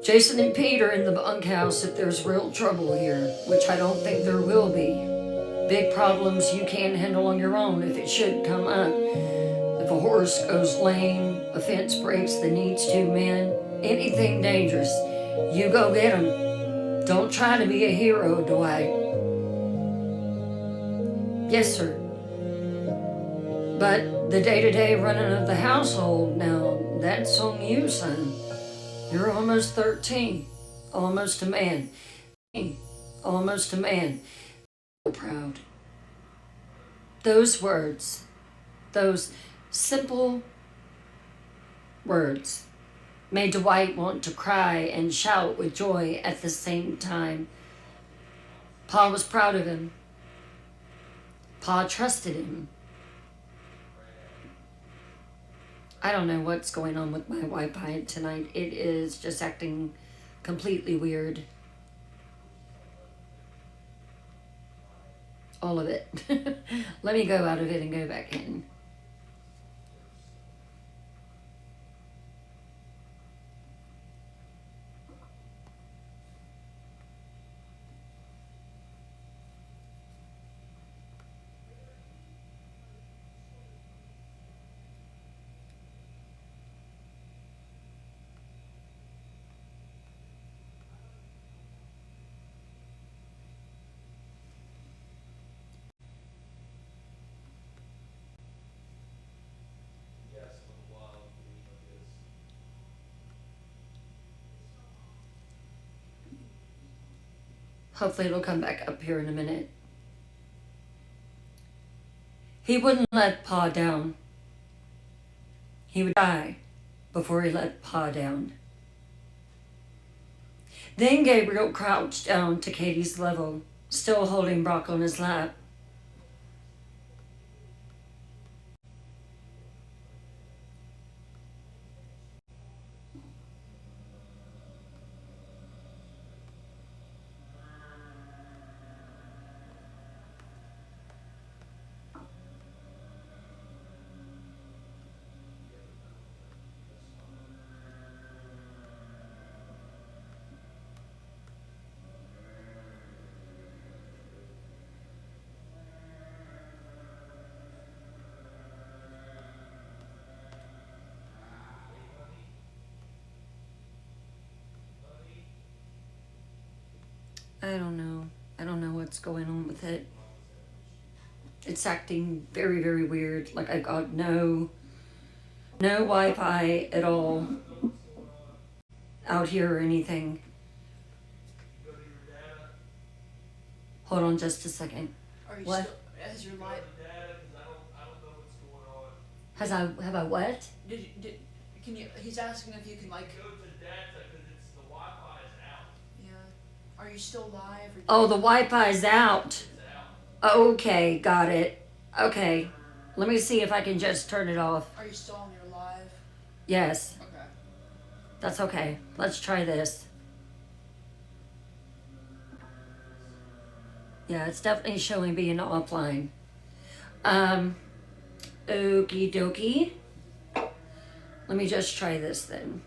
Jason and Pete are in the bunkhouse if there's real trouble here, which I don't think there will be. Big problems you can't handle on your own if it should come up. If a horse goes lame, a fence breaks that needs 2 men, anything dangerous, you go get 'em. Don't try to be a hero, Dwight. Yes, sir. But the day-to-day running of the household, now, that's on you, son. You're almost 13. Almost a man. Almost a man. So proud. Those words, those simple words, made Dwight want to cry and shout with joy at the same time. Pa was proud of him. Pa trusted him. I don't know what's going on with my Wi-Fi tonight. It is just acting completely weird. All of it. Let me go out of it and go back in. Hopefully it'll come back up here in a minute. He wouldn't let Pa down. He would die before he let Pa down. Then Gabriel crouched down to Katie's level, still holding Brock on his lap. I don't know. I don't know what's going on with it. It's acting very, very weird. Like I've got no Wi-Fi at all out here or anything. Hold on just a second. Are you What? still, has your light, Have I what? can you, he's asking if you can like, Go to data because it's the Wi-Fi is out. yeah, are you still live? Or Oh, the Wi-Fi's out. It's out. Okay, got it. Okay. Let me see if I can just turn it off. Are you still on your live? Yes, Okay. that's okay. Let's try this. Yeah, it's definitely showing being offline. Okie dokie. Let me just try this then.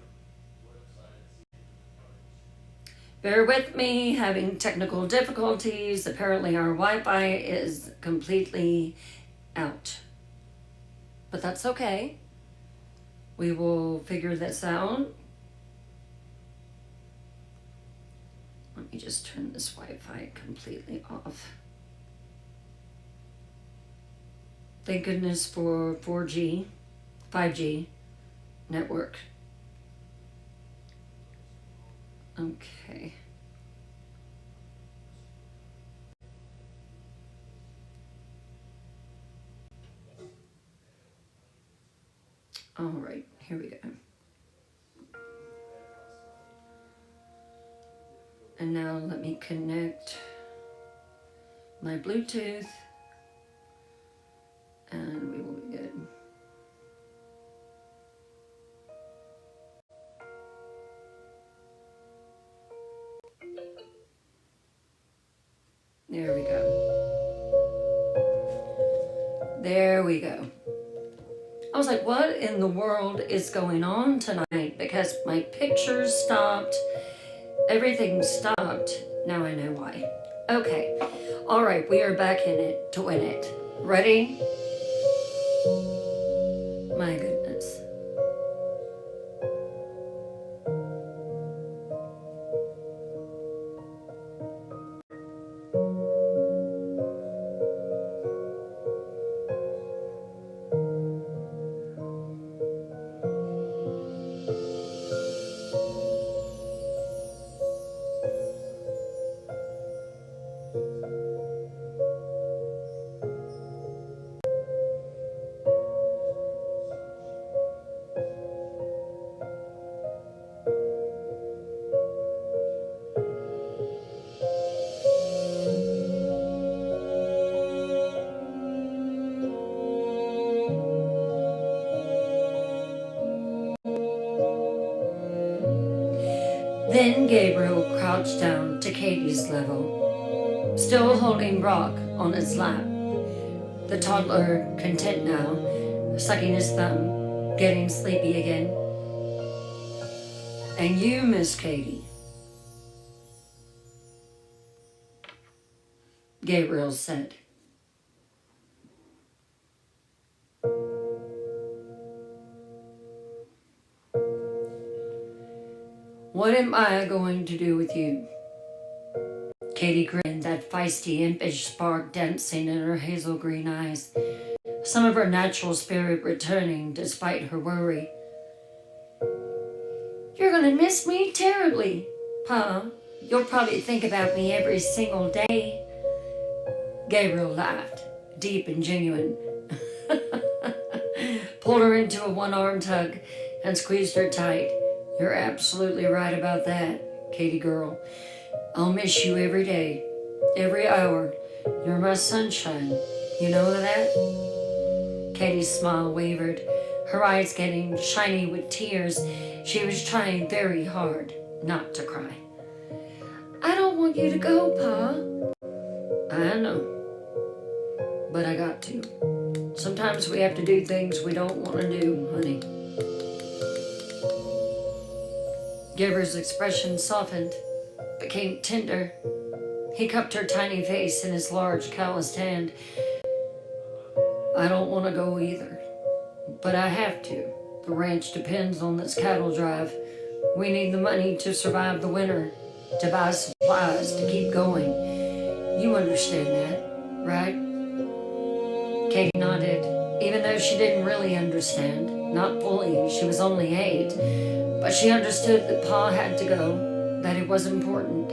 Bear with me, having technical difficulties. Apparently our Wi-Fi is completely out. But that's okay. We will figure this out. Let me just turn this Wi-Fi completely off. Thank goodness for 4G, 5G network. Okay. All right, here we go. And now let me connect my Bluetooth and we will be good. There we go. There we go. I was like, what in the world is going on tonight? Because my pictures stopped. Everything stopped. Now I know why. Okay. All right, we are back in it to win it. Ready? My goodness. Then Gabriel crouched down to Katie's level, still holding Brock on his lap. The toddler, content now, sucking his thumb, getting sleepy again. And you, Miss Katie, Gabriel said. What am I going to do with you? Katie grinned, that feisty, impish spark dancing in her hazel green eyes, some of her natural spirit returning despite her worry. You're gonna miss me terribly, Pa. You'll probably think about me every single day. Gabriel laughed, deep and genuine, pulled her into a one-armed hug and squeezed her tight. You're absolutely right about that, Katie girl. I'll miss you every day, every hour. You're my sunshine. You know that? Katie's smile wavered, her eyes getting shiny with tears. She was trying very hard not to cry. I don't want you to go, Pa. I know, but I got to. Sometimes we have to do things we don't want to do, honey. Gabriel's expression softened, became tender. He cupped her tiny face in his large, calloused hand. I don't want to go either, but I have to. The ranch depends on this cattle drive. We need the money to survive the winter, to buy supplies, to keep going. You understand that, right? Katie nodded, even though she didn't really understand. Not fully, she was only 8. But she understood that Pa had to go, that it was important.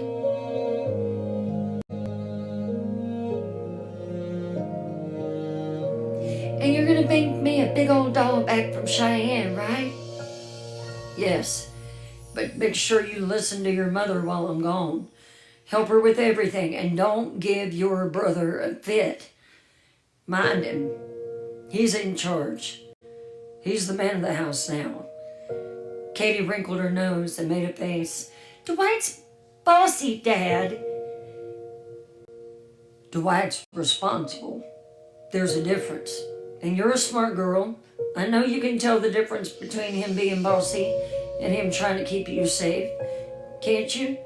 And you're gonna bring me a big old doll back from Cheyenne, right? Yes, but make sure you listen to your mother while I'm gone. Help her with everything, and don't give your brother a fit. Mind him. He's in charge. He's the man of the house now. Katie wrinkled her nose and made a face. Dwight's bossy, Dad. Dwight's responsible. There's a difference. And you're a smart girl. I know you can tell the difference between him being bossy and him trying to keep you safe. Can't you?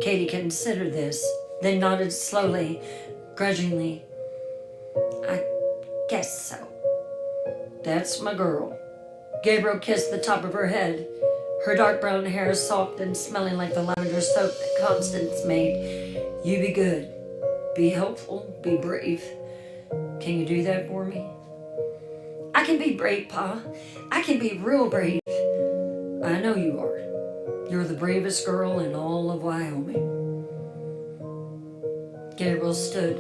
Katie considered this, then nodded slowly, grudgingly. I guess so. That's my girl. Gabriel kissed the top of her head, her dark brown hair soft and smelling like the lavender soap that Constance made. You be good, be helpful, be brave. Can you do that for me? I can be brave, Pa. I can be real brave. I know you are. You're the bravest girl in all of Wyoming. Gabriel stood,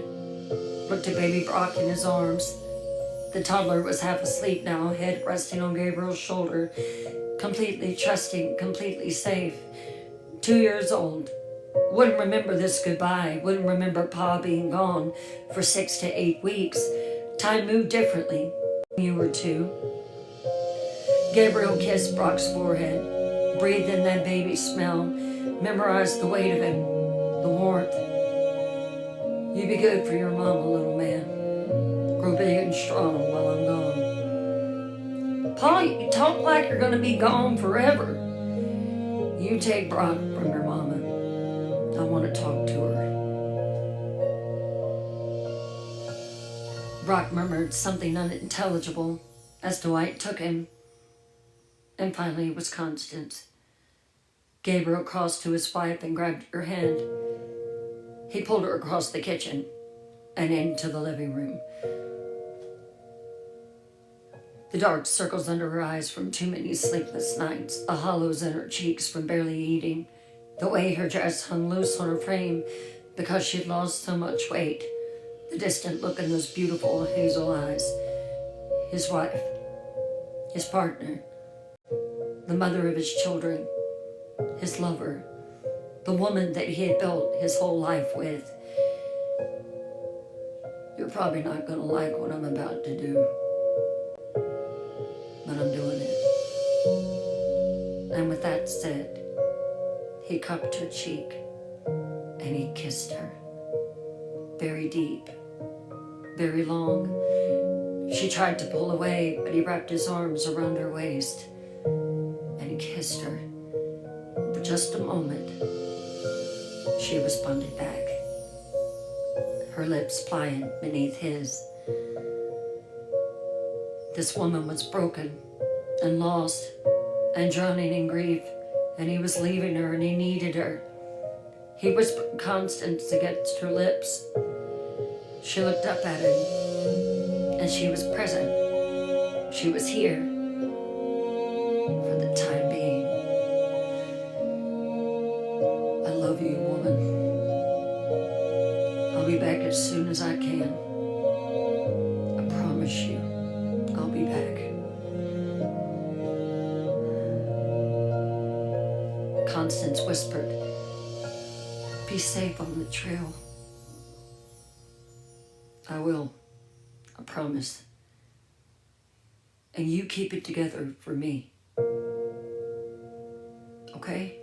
looked at baby Brock in his arms. The toddler was half asleep now, head resting on Gabriel's shoulder, completely trusting, completely safe. 2 years old. Wouldn't remember this goodbye, wouldn't remember Pa being gone for 6 to 8 weeks. Time moved differently. You were 2. Gabriel kissed Brock's forehead, breathed in that baby smell, memorized the weight of him, the warmth. You be good for your mama, little man. Grow big and strong while I'm gone. Pa, you talk like you're gonna be gone forever. You take Brock from your mama. I want to talk to her. Brock murmured something unintelligible as Dwight took him, and finally it was Constance. Gabriel crossed to his wife and grabbed her hand. He pulled her across the kitchen and into the living room. The dark circles under her eyes from too many sleepless nights, the hollows in her cheeks from barely eating, the way her dress hung loose on her frame because she'd lost so much weight, the distant look in those beautiful hazel eyes. His wife, his partner, the mother of his children, his lover, the woman that he had built his whole life with. You're probably not going to like what I'm about to do, but I'm doing it. And with that said, he cupped her cheek and he kissed her. Very deep, very long. She tried to pull away, but he wrapped his arms around her waist and he kissed her. For just a moment, she responded back, her lips pliant beneath his. This woman was broken and lost and drowning in grief, and he was leaving her and he needed her. He whispered Constance against her lips. She looked up at him, and she was present. She was here for the time being. I love you, woman. I'll be back as soon as I can. I promise you, I'll be back. Constance whispered, be safe on the trail. I will. I promise. And you keep it together for me. Okay?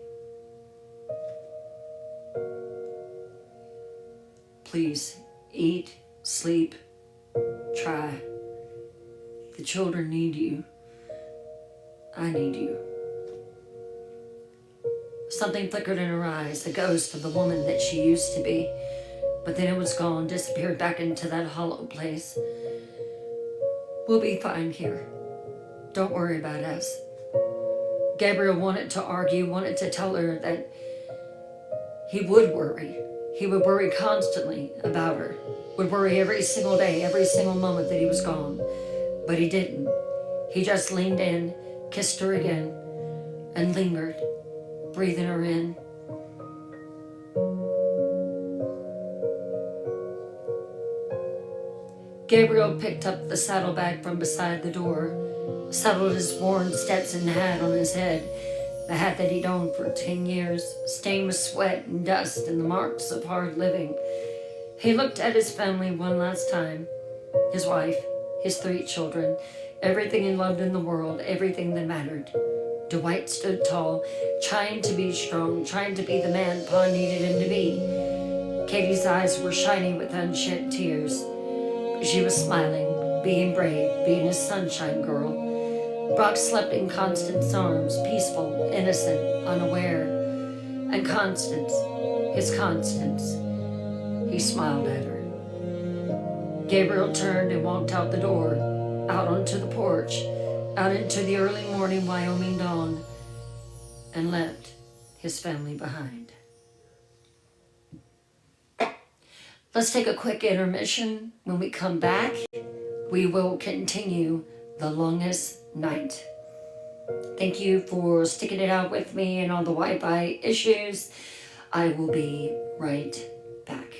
Please, eat, sleep, try. The children need you. I need you. Something flickered in her eyes, the ghost of the woman that she used to be. But then it was gone, disappeared back into that hollow place. We'll be fine here. Don't worry about us. Gabriel wanted to argue, wanted to tell her that he would worry. He would worry constantly about her, would worry every single day, every single moment that he was gone. But he didn't. He just leaned in, kissed her again, and lingered, breathing her in. Gabriel picked up the saddlebag from beside the door, settled his worn Stetson hat on his head, the hat that he'd owned for 10 years, stained with sweat and dust and the marks of hard living. He looked at his family one last time, his wife, his 3 children, everything he loved in the world, everything that mattered. Dwight stood tall, trying to be strong, trying to be the man Pa needed him to be. Katie's eyes were shiny with unshed tears. She was smiling, being brave, being a sunshine girl. Brock slept in Constance's arms, peaceful, innocent, unaware. And Constance, his Constance, he smiled at her. Gabriel turned and walked out the door, out onto the porch, out into the early morning Wyoming dawn, and left his family behind. Let's take a quick intermission. When we come back, we will continue The Longest Night. Thank you for sticking it out with me and all the Wi-Fi issues. I will be right back.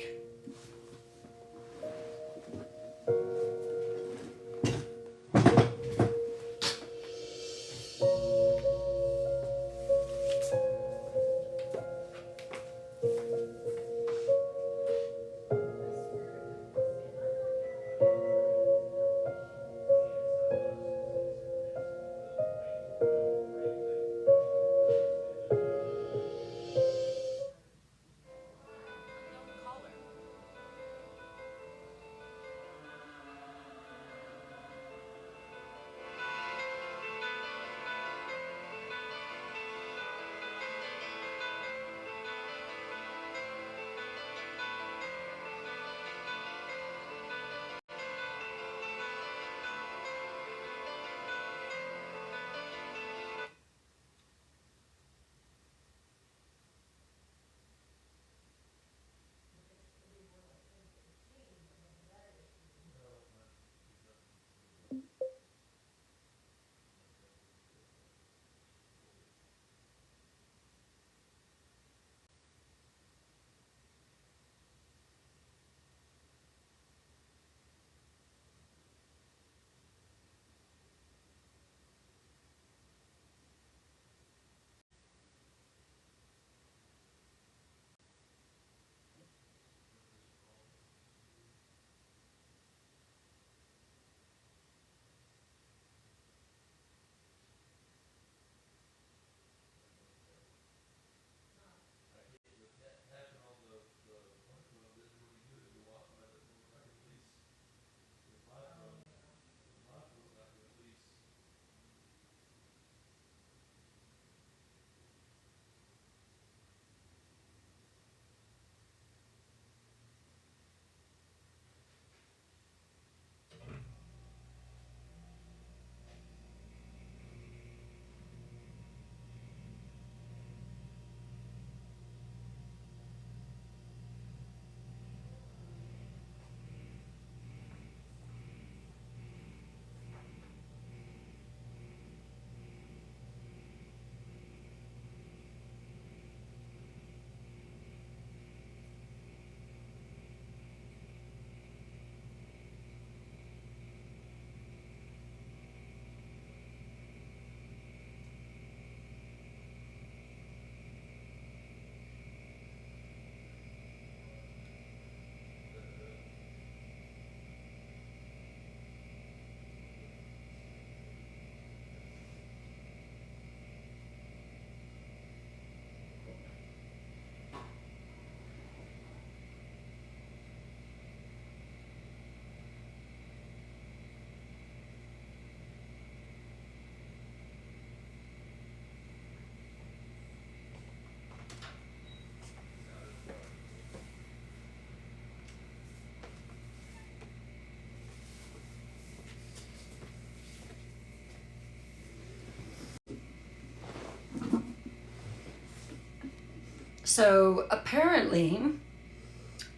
So apparently,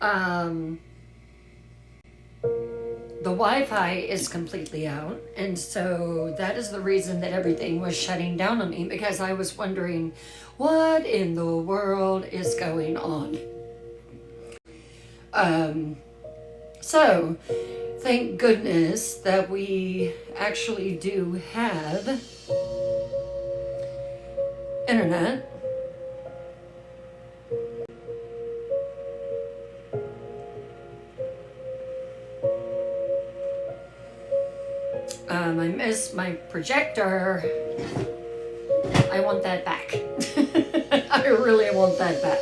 the Wi-Fi is completely out, and so that is the reason that everything was shutting down on me, because I was wondering what in the world is going on. So thank goodness that we actually do have internet. I miss my projector. I want that back. I really want that back.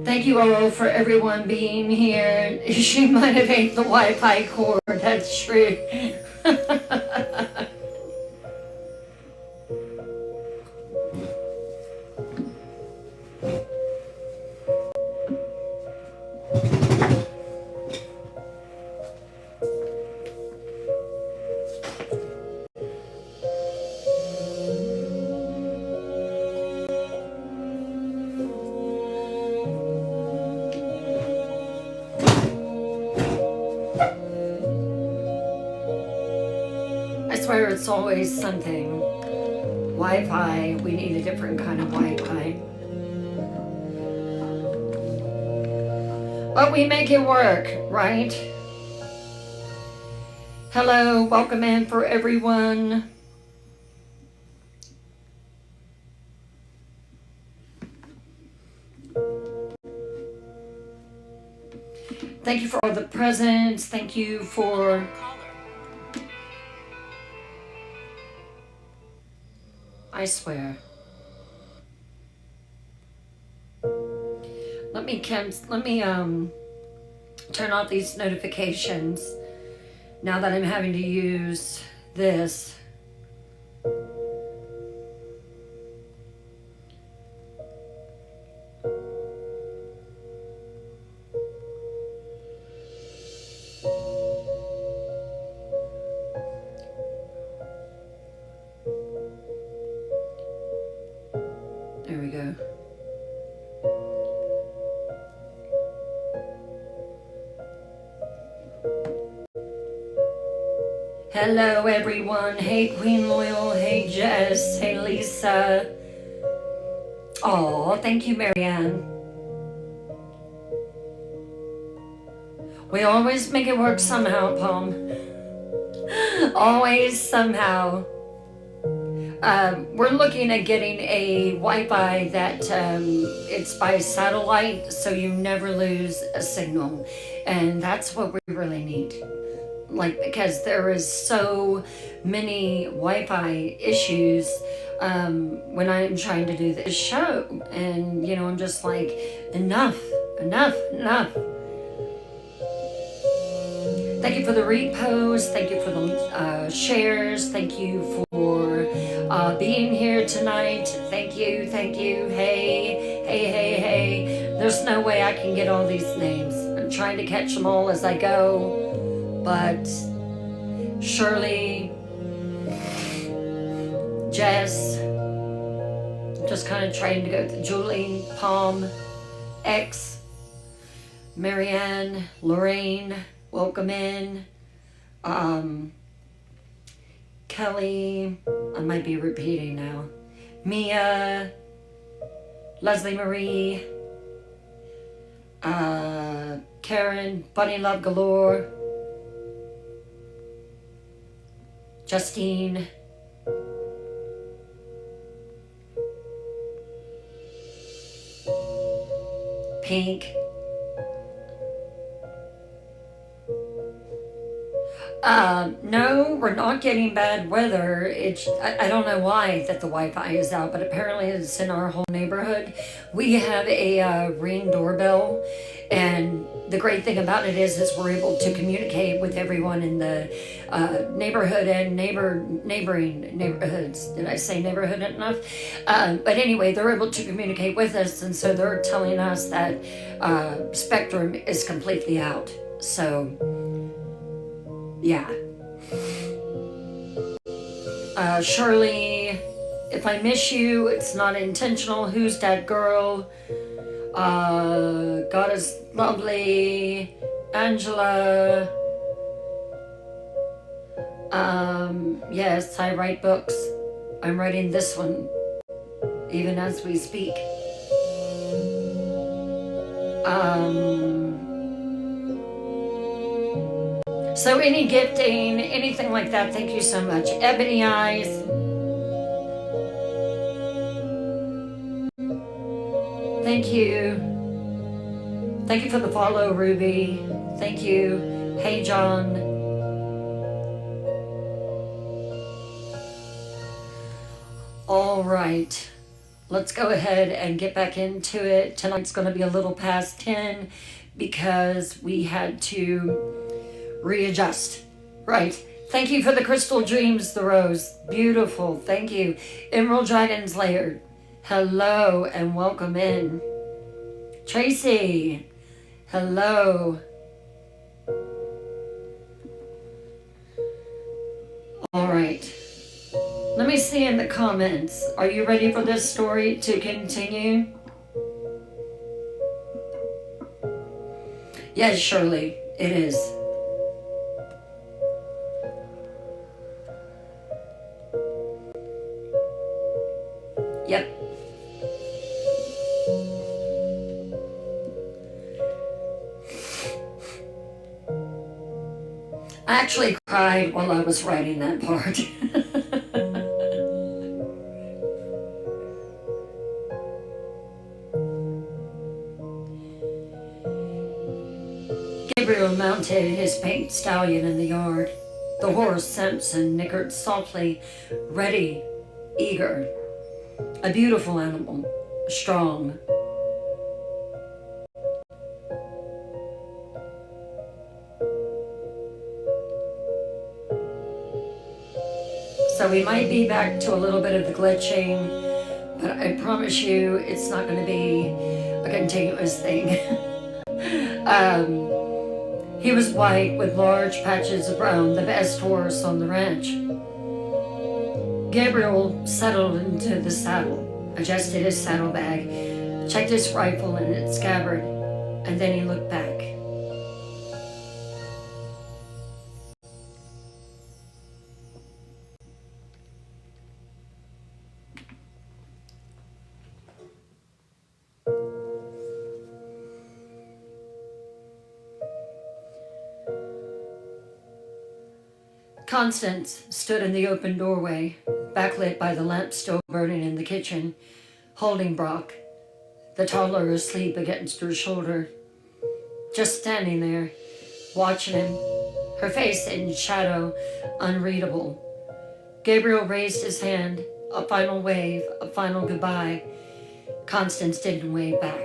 Thank you all for everyone being here. She might have ate the Wi-Fi cord, that's true. I swear it's always something. Wi-Fi, we need a different kind of Wi-Fi. But we make it work, right? Hello, welcome in for everyone. Thank you for all the presents. Thank you for... I swear. Let me turn off these notifications now that I'm having to use this. There we go. Hello everyone. Hey Queen Loyal. Hey Jess. Hey Lisa. Aw, thank you Marianne. We always make it work somehow, Palm. Always somehow. We're looking at getting a Wi-Fi that it's by satellite, so you never lose a signal, and that's what we really need. Like, because there is so many Wi-Fi issues when I'm trying to do this show, and you know, I'm just like, enough. Thank you for the reposts. Thank you for the shares. Thank you for being here tonight. Thank you. Hey. There's no way I can get all these names. I'm trying to catch them all as I go. But Shirley, Jess, I'm just kind of trying to go through Julie, Palm, X, Marianne, Lorraine, welcome in. Kelly, I might be repeating now. Mia, Leslie Marie, Karen, Bunny Love Galore, Justine, Pink, no, we're not getting bad weather. I don't know why that the Wi-Fi is out, but apparently it's in our whole neighborhood. We have a Ring doorbell, And the great thing about it is we're able to communicate with everyone in the neighborhood and neighboring neighborhoods. Did I say neighborhood enough? But anyway, they're able to communicate with us, and so they're telling us that Spectrum is completely out. So, yeah. Shirley, if I miss you, it's not intentional. Who's that girl? God is lovely. Angela. Yes, I write books. I'm writing this one even as we speak. So any gifting, anything like that, thank you so much. Ebony Eyes. Thank you. Thank you for the follow, Ruby. Thank you. Hey, John. All right. Let's go ahead and get back into it. Tonight's going to be a little past 10 because we had to readjust. Right. Thank you for the crystal dreams, the rose. Beautiful. Thank you. Emerald Dragon's Lair. Hello and welcome in. Tracy. Hello. All right. Let me see in the comments. Are you ready for this story to continue? Yes, Shirley, it is. Yep. I actually cried while I was writing that part. Gabriel mounted his paint stallion in the yard. The horse, Samson, nickered softly, ready, eager. A beautiful animal, strong. So we might be back to a little bit of the glitching, but I promise you it's not going to be a continuous thing. He was white with large patches of brown, the best horse on the ranch. Gabriel settled into the saddle, adjusted his saddlebag, checked his rifle in its scabbard, and then he looked back. Constance stood in the open doorway, backlit by the lamp still burning in the kitchen, holding Brock, the toddler asleep against her shoulder. Just standing there, watching him, her face in shadow, unreadable. Gabriel raised his hand, a final wave, a final goodbye. Constance didn't wave back,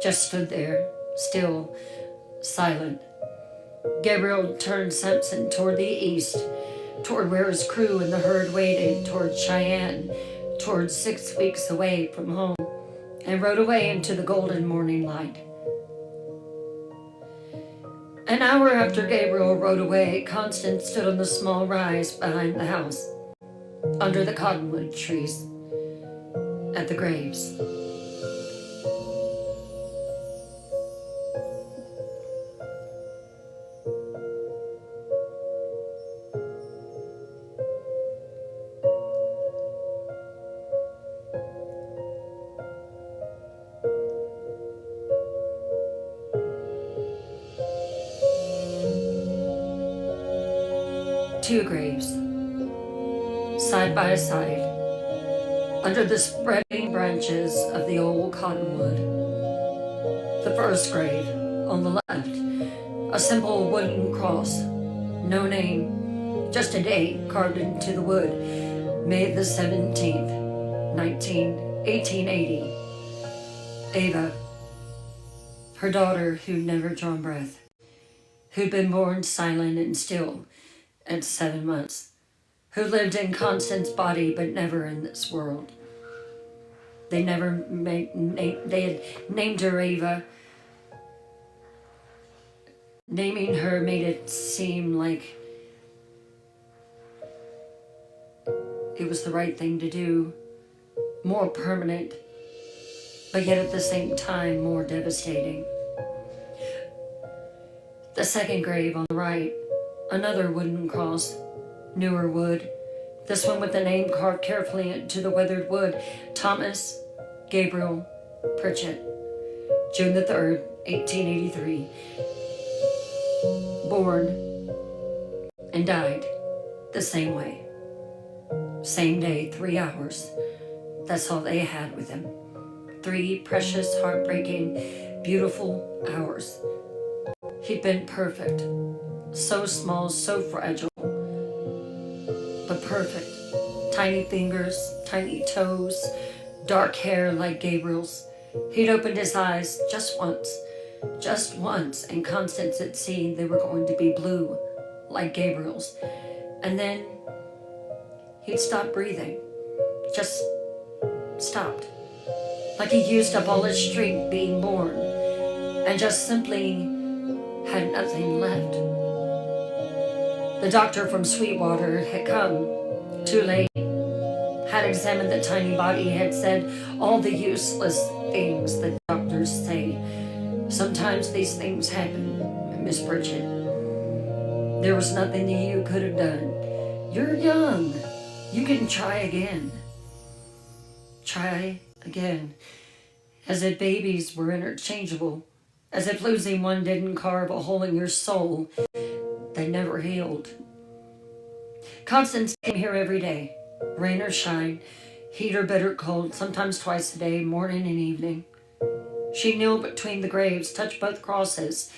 just stood there, still, silent. Gabriel turned Samson toward the east, toward where his crew and the herd waited, toward Cheyenne, toward 6 weeks away from home, and rode away into the golden morning light. An hour after Gabriel rode away, Constance stood on the small rise behind the house, under the cottonwood trees, at the graves. 2 graves, side by side, under the spreading branches of the old cottonwood. The first grave, on the left, a simple wooden cross, no name, just a date carved into the wood, May the 17th, 1880. Ava. her daughter who'd never drawn breath, who'd been born silent and still at 7 months, who lived in Constance's body but never in this world. They never they had named her Ava. Naming her made it seem like it was the right thing to do, more permanent, but yet at the same time more devastating. The second grave on the right, another wooden cross, newer wood, this one with the name carved carefully into the weathered wood, Thomas Gabriel Pritchett, June the 3rd, 1883. Born and died the same way. Same day, 3 hours. That's all they had with him. 3 precious, heartbreaking, beautiful hours. He'd been perfect. So small, so fragile, but perfect. Tiny fingers, tiny toes, dark hair like Gabriel's. He'd opened his eyes just once, and Constance had seen they were going to be blue, like Gabriel's. And then he'd stopped breathing. Just stopped. Like he used up all his strength being born, and just simply had nothing left. The doctor from Sweetwater had come, too late, had examined the tiny body, had said all the useless things that doctors say. Sometimes these things happen, Miss Pritchett. There was nothing that you could have done. You're young. You can try again. Try again. As if babies were interchangeable. As if losing one didn't carve a hole in your soul that never healed. Constance came here every day, rain or shine, heat or bitter cold, sometimes twice a day, morning and evening. She knelt between the graves, touched both crosses,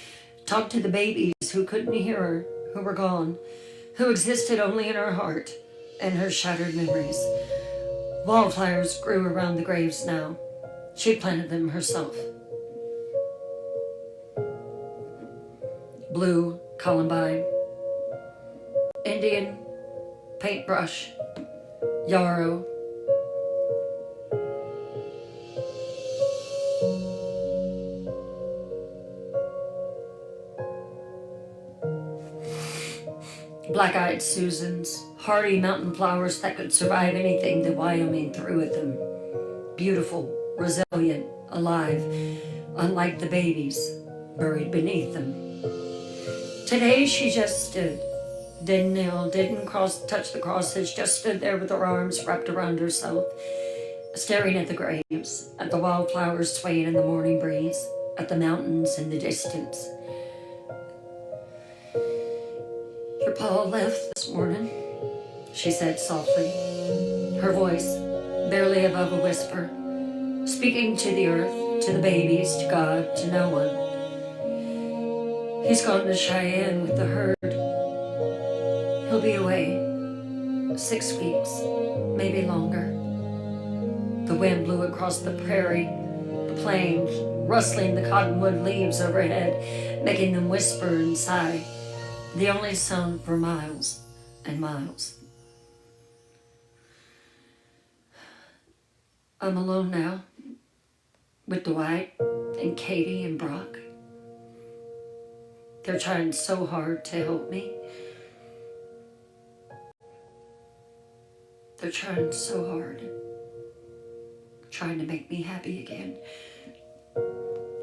talked to the babies who couldn't hear her, who were gone, who existed only in her heart and her shattered memories. Wildflowers grew around the graves now. She planted them herself. Blue columbine, Indian paintbrush, yarrow, black-eyed Susans, hardy mountain flowers that could survive anything that Wyoming threw at them. Beautiful, resilient, alive, unlike the babies buried beneath them. Today she just stood, didn't kneel, didn't touch the crosses, just stood there with her arms wrapped around herself, staring at the graves, at the wildflowers swaying in the morning breeze, at the mountains in the distance. Your pa left this morning, she said softly, her voice barely above a whisper, speaking to the earth, to the babies, to God, to no one. He's gone to Cheyenne with the herd. He'll be away 6 weeks, maybe longer. The wind blew across the prairie, the plains, rustling the cottonwood leaves overhead, making them whisper and sigh, the only sound for miles and miles. I'm alone now, with Dwight and Katie and Brock. They're trying so hard to help me. They're trying so hard, trying to make me happy again.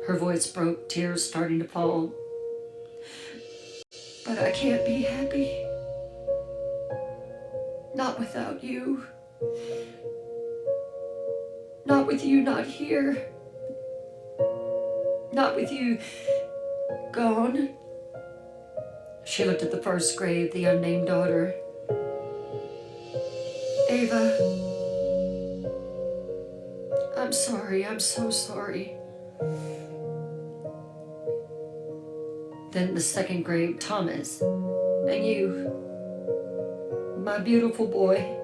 Her voice broke, tears starting to fall. But I can't be happy. Not without you. Not with you not here. Not with you gone. She looked at the first grave, the unnamed daughter. Ava, I'm sorry, I'm so sorry. Then the second grave, Thomas, and you, my beautiful boy.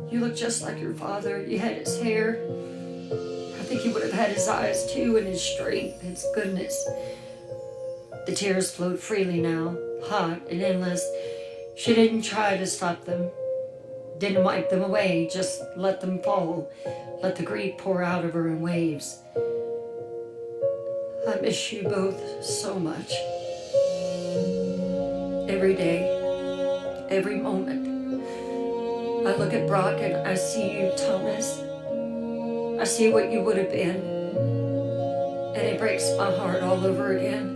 You look just like your father. You had his hair. I think he would have had his eyes too, and his strength, his goodness. The tears flowed freely now, hot and endless. She didn't try to stop them, didn't wipe them away, just let them fall, let the grief pour out of her in waves. I miss you both so much. Every day, every moment. I look at Brock and I see you, Thomas. I see what you would have been, and it breaks my heart all over again.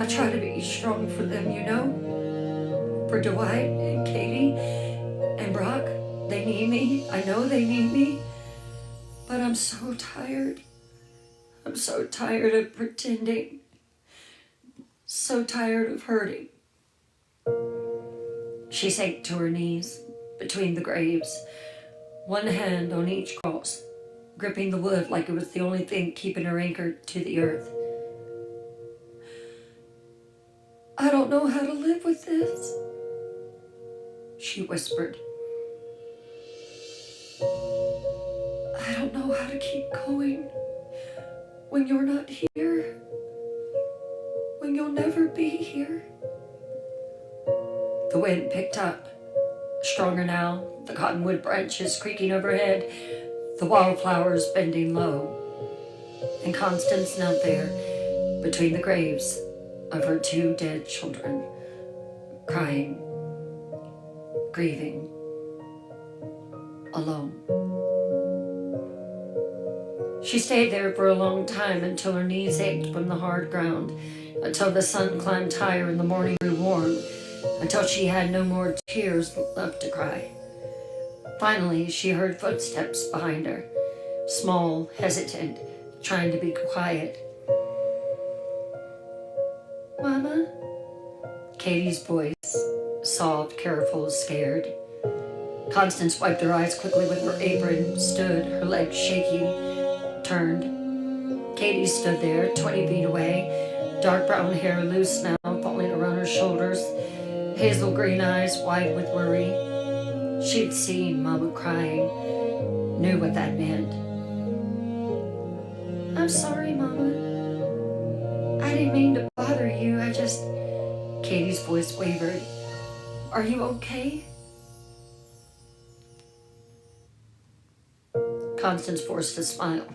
I try to be strong for them, you know, for Dwight and Katie and Brock. They need me. I know they need me, but I'm so tired. I'm so tired of pretending, so tired of hurting. She sank to her knees between the graves, one hand on each cross, gripping the wood like it was the only thing keeping her anchored to the earth. I don't know how to live with this, she whispered. I don't know how to keep going when you're not here, when you'll never be here. The wind picked up, stronger now, the cottonwood branches creaking overhead, the wildflowers bending low. And Constance knelt there between the graves of her two dead children, crying, grieving, alone. She stayed there for a long time until her knees ached from the hard ground, until the sun climbed higher and the morning grew warm, until she had no more tears left to cry. Finally, she heard footsteps behind her, small, hesitant, trying to be quiet. Mama? Katie's voice, soft, careful, scared. Constance wiped her eyes quickly with her apron, stood, her legs shaking, turned. Katie stood there, 20 feet away, dark brown hair loose now, falling around her shoulders, hazel green eyes wide with worry. She'd seen Mama crying, knew what that meant. I'm sorry, Mama. I didn't mean to bother you, I just... Katie's voice wavered. Are you okay? Constance forced a smile.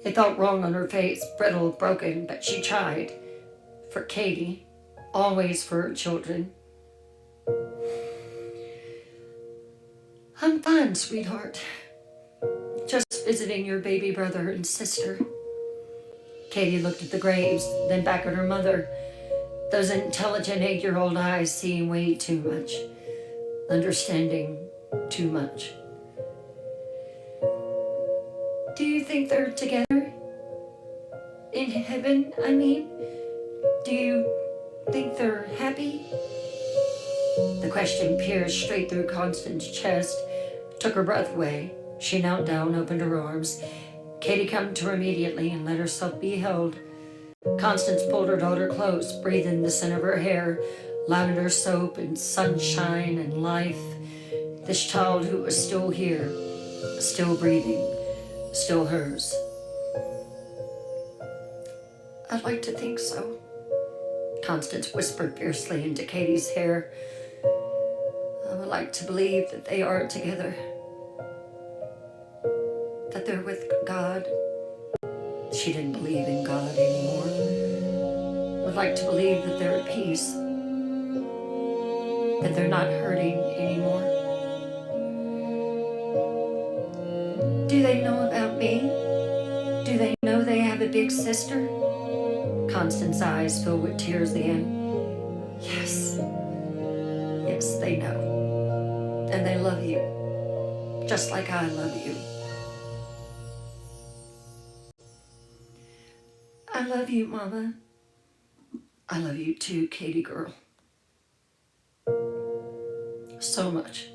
It felt wrong on her face, brittle, broken, but she tried. For Katie, always for her children. I'm fine, sweetheart. Just visiting your baby brother and sister. Katie looked at the graves, then back at her mother. Those intelligent 8-year-old eyes seeing way too much. Understanding too much. Do you think they're together? In heaven, I mean? Do you think they're happy? The question pierced straight through Constance's chest, took her breath away. She knelt down, opened her arms. Katie came to her immediately and let herself be held. Constance pulled her daughter close, breathing the scent of her hair, lavender soap and sunshine and life. This child who was still here, still breathing, still hers. I'd like to think so, Constance whispered fiercely into Katie's hair. I would like to believe that they are together, that they're with God. She didn't believe in God anymore. Would like to believe that they're at peace, that they're not hurting anymore. Do they know about me? Do they know they have a big sister? Constance's eyes filled with tears again. Yes. Yes, they know. And they love you, just like I love you. I love you, Mama. I love you too, Katie girl. So much.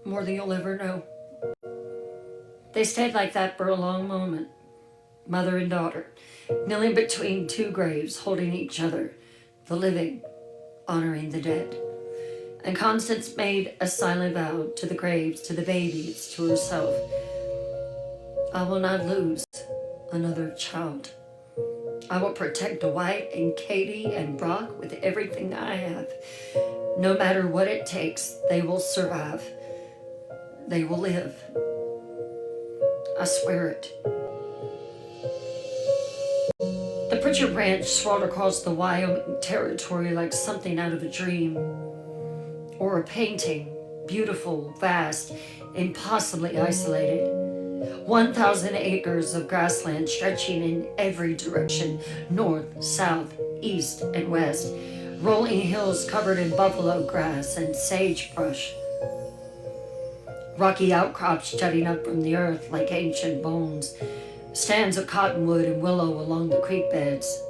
More than you'll ever know. They stayed like that for a long moment, mother and daughter, kneeling between two graves, holding each other, the living, honoring the dead. And Constance made a silent vow to the graves, to the babies, to herself. I will not lose another child. I will protect Dwight and Katie and Brock with everything I have. No matter what it takes, they will survive. They will live. I swear it. The Pritchard Ranch sprawled across the Wyoming territory like something out of a dream or a painting, beautiful, vast, impossibly isolated. 1,000 acres of grassland stretching in every direction, north, south, east, and west. Rolling hills covered in buffalo grass and sagebrush. Rocky outcrops jutting up from the earth like ancient bones. Stands of cottonwood and willow along the creek beds.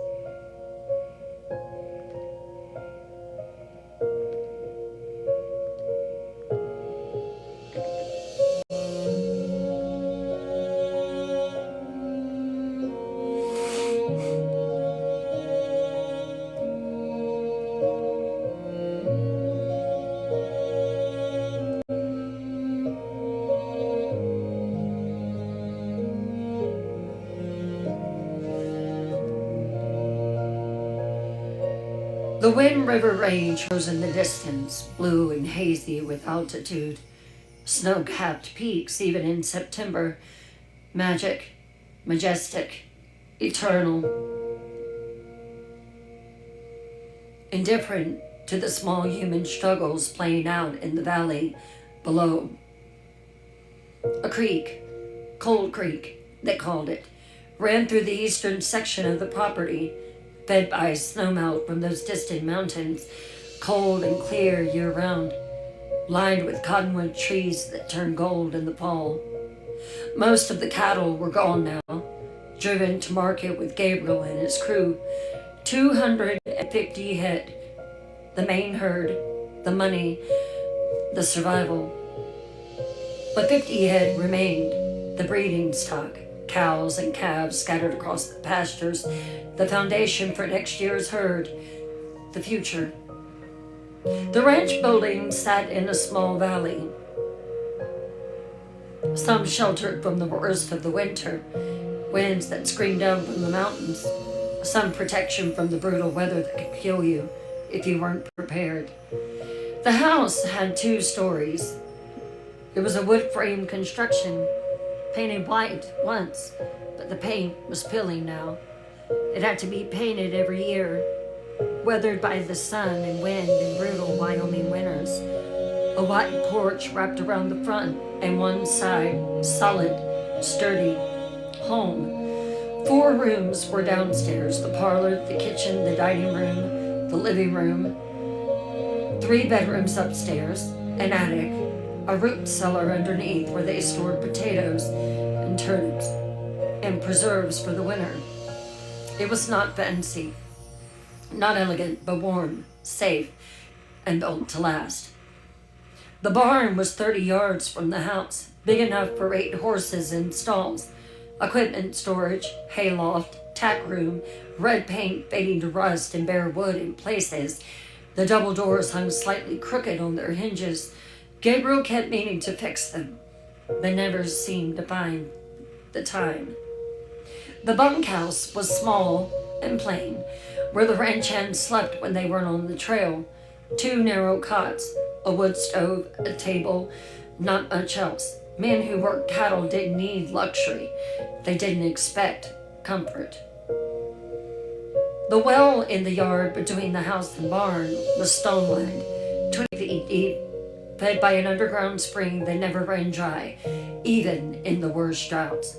The Wind River Range rose in the distance, blue and hazy with altitude. Snow-capped peaks, even in September. Magic, majestic, eternal. Indifferent to the small human struggles playing out in the valley below. A creek, Cold Creek, they called it, ran through the eastern section of the property, fed by snowmelt from those distant mountains, cold and clear year-round, lined with cottonwood trees that turn gold in the fall. Most of the cattle were gone now, driven to market with Gabriel and his crew. 250 head, the main herd, the money, the survival. But 50 head remained, the breeding stock. Cows and calves scattered across the pastures, the foundation for next year's herd, the future. The ranch building sat in a small valley, some sheltered from the worst of the winter, winds that screamed down from the mountains, some protection from the brutal weather that could kill you if you weren't prepared. The house had 2 stories. It was a wood frame construction, painted white once, but the paint was peeling now. It had to be painted every year, weathered by the sun and wind in brutal Wyoming winters. A white porch wrapped around the front and one side, solid, sturdy, home. 4 rooms were downstairs, the parlor, the kitchen, the dining room, the living room. 3 bedrooms upstairs, an attic, a root cellar underneath where they stored potatoes and turnips and preserves for the winter. It was not fancy, not elegant, but warm, safe, and built to last. The barn was 30 yards from the house, big enough for 8 horses and stalls, equipment storage, hayloft, tack room, red paint fading to rust and bare wood in places. The double doors hung slightly crooked on their hinges. Gabriel kept meaning to fix them, but never seemed to find the time. The bunkhouse was small and plain, where the ranch hands slept when they weren't on the trail. 2 narrow cots, a wood stove, a table, not much else. Men who worked cattle didn't need luxury. They didn't expect comfort. The well in the yard between the house and barn was stone-lined, 20 feet deep, fed by an underground spring that never ran dry, even in the worst droughts.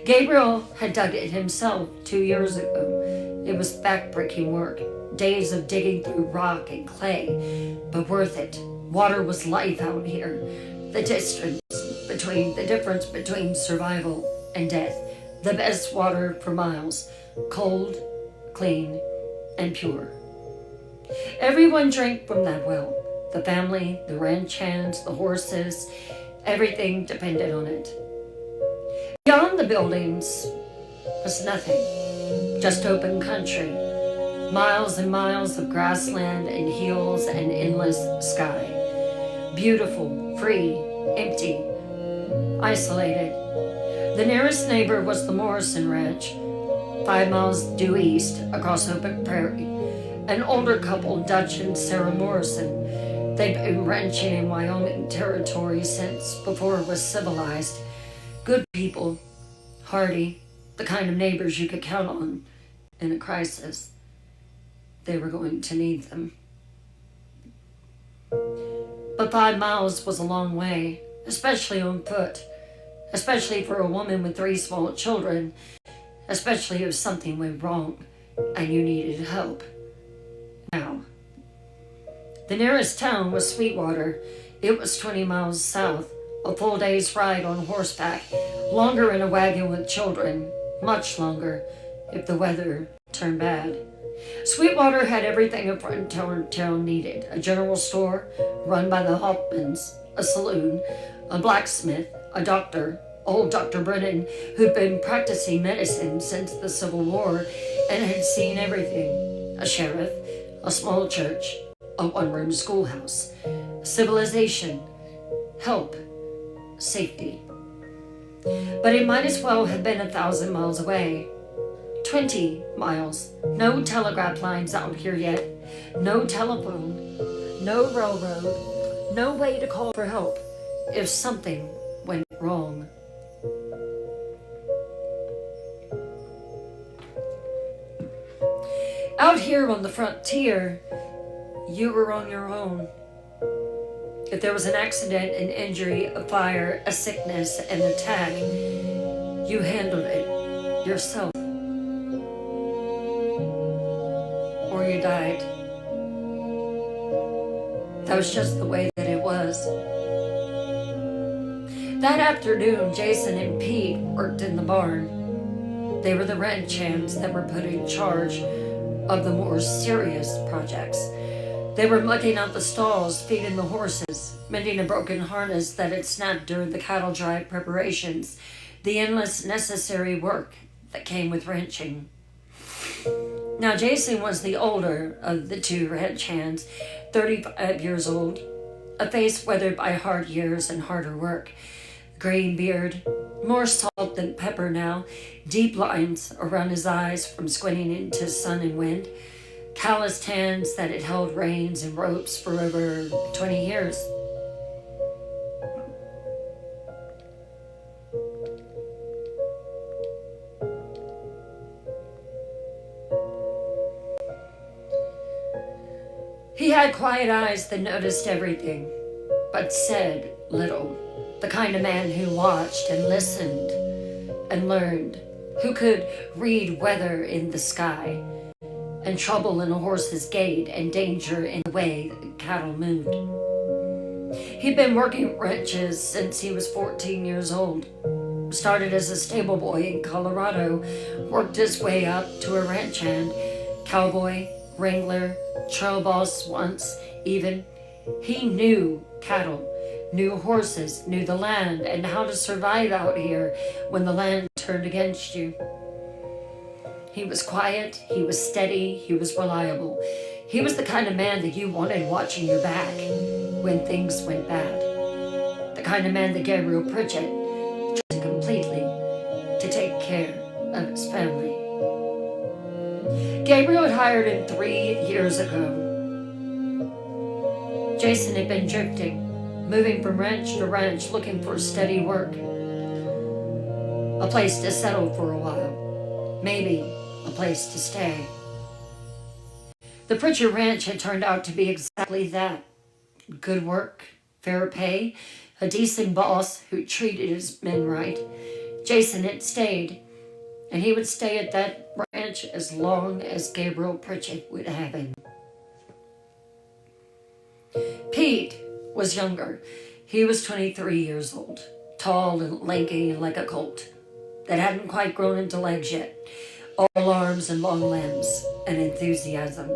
Gabriel had dug it himself 2 years ago. It was back-breaking work, days of digging through rock and clay, but worth it. Water was life out here. The difference between survival and death. The best water for miles, cold, clean, and pure. Everyone drank from that well. The family, the ranch hands, the horses, everything depended on it. Beyond the buildings was nothing, just open country, Miles and miles of grassland and hills and endless sky. Beautiful, free, empty, isolated. The nearest neighbor was the Morrison Ranch, 5 miles due east across open prairie. An older couple, Dutch and Sarah Morrison. They'd been ranching in Wyoming territory since before it was civilized. Good people, hardy, the kind of neighbors you could count on in a crisis. They were going to need them. But 5 miles was a long way, especially on foot, especially for a woman with 3 small children, especially if something went wrong and you needed help. Now, the nearest town was Sweetwater. It was 20 miles south, a full day's ride on horseback, longer in a wagon with children, much longer if the weather turned bad. Sweetwater had everything a frontier town needed: a general store run by the Hoffmans, a saloon, a blacksmith, a doctor, old Dr. Brennan, who'd been practicing medicine since the Civil War and had seen everything, a sheriff, a small church, a one-room schoolhouse, civilization, help, safety. But it might as well have been 1,000 miles away. 20 miles. No telegraph lines out here yet. No telephone. No railroad. No way to call for help if something went wrong. Out here on the frontier, you were on your own. If there was an accident, an injury, a fire, a sickness, an attack, you handled it yourself. Or you died. That was just the way that it was. That afternoon, Jason and Pete worked in the barn. They were the ranch hands that were put in charge of the more serious projects. They were mucking out the stalls, feeding the horses, mending a broken harness that had snapped during the cattle drive preparations, the endless necessary work that came with ranching. Now, Jason was the older of the 2 ranch hands, 35 years old, a face weathered by hard years and harder work, graying beard, more salt than pepper now, deep lines around his eyes from squinting into sun and wind, calloused hands that had held reins and ropes for over 20 years. He had quiet eyes that noticed everything, but said little. The kind of man who watched and listened and learned, who could read weather in the sky and trouble in a horse's gait and danger in the way that cattle moved. He'd been working ranches since he was 14 years old. Started as a stable boy in Colorado, worked his way up to a ranch hand, cowboy, wrangler, trail boss once even. He knew cattle, knew horses, knew the land, and how to survive out here when the land turned against you. He was quiet, he was steady, he was reliable. He was the kind of man that you wanted watching your back when things went bad. The kind of man that Gabriel Pritchett trusted completely to take care of his family. Gabriel had hired him 3 years ago. Jason had been drifting, moving from ranch to ranch, looking for steady work, a place to settle for a while, maybe a place to stay. The Pritchett Ranch had turned out to be exactly that. Good work, fair pay, a decent boss who treated his men right. Jason had stayed, and he would stay at that ranch as long as Gabriel Pritchett would have him. Pete was younger. He was 23 years old, tall and lanky like a colt that hadn't quite grown into legs yet, all arms and long limbs and enthusiasm.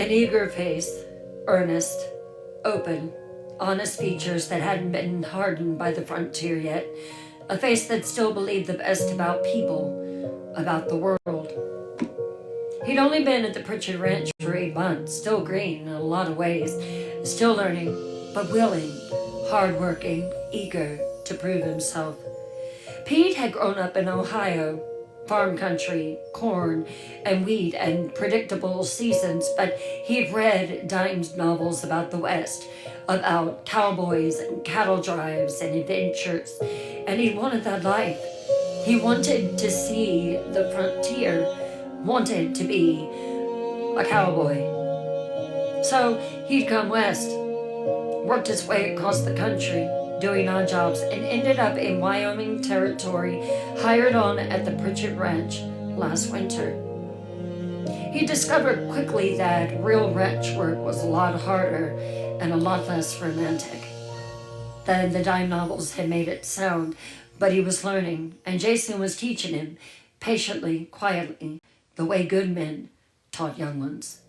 An eager face, earnest, open, honest features that hadn't been hardened by the frontier yet. A face that still believed the best about people, about the world. He'd only been at the Pritchard Ranch for 8 months, still green in a lot of ways, still learning, but willing, hardworking, eager to prove himself. Pete had grown up in Ohio, farm country, corn and wheat and predictable seasons, but he'd read dime novels about the West, about cowboys and cattle drives and adventures, and he wanted that life. He wanted to see the frontier, wanted to be a cowboy. So he'd come west, worked his way across the country, doing odd jobs, and ended up in Wyoming Territory, hired on at the Pritchard Ranch last winter. He discovered quickly that real ranch work was a lot harder and a lot less romantic than the dime novels had made it sound, but he was learning, and Jason was teaching him, patiently, quietly, the way good men taught young ones.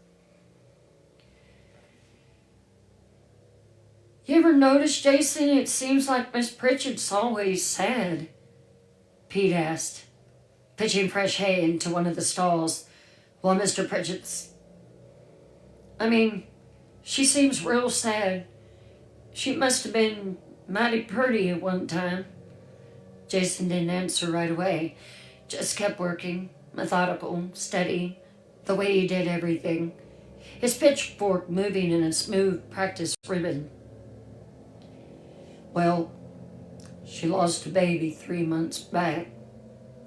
You ever notice, Jason, it seems like Miss Pritchard's always sad? Pete asked, pitching fresh hay into one of the stalls, while Mr. Pritchard's... she seems real sad. She must have been mighty pretty at one time. Jason didn't answer right away, just kept working, methodical, steady, the way he did everything, his pitchfork moving in a smooth practice ribbon. Well, she lost a baby 3 months back,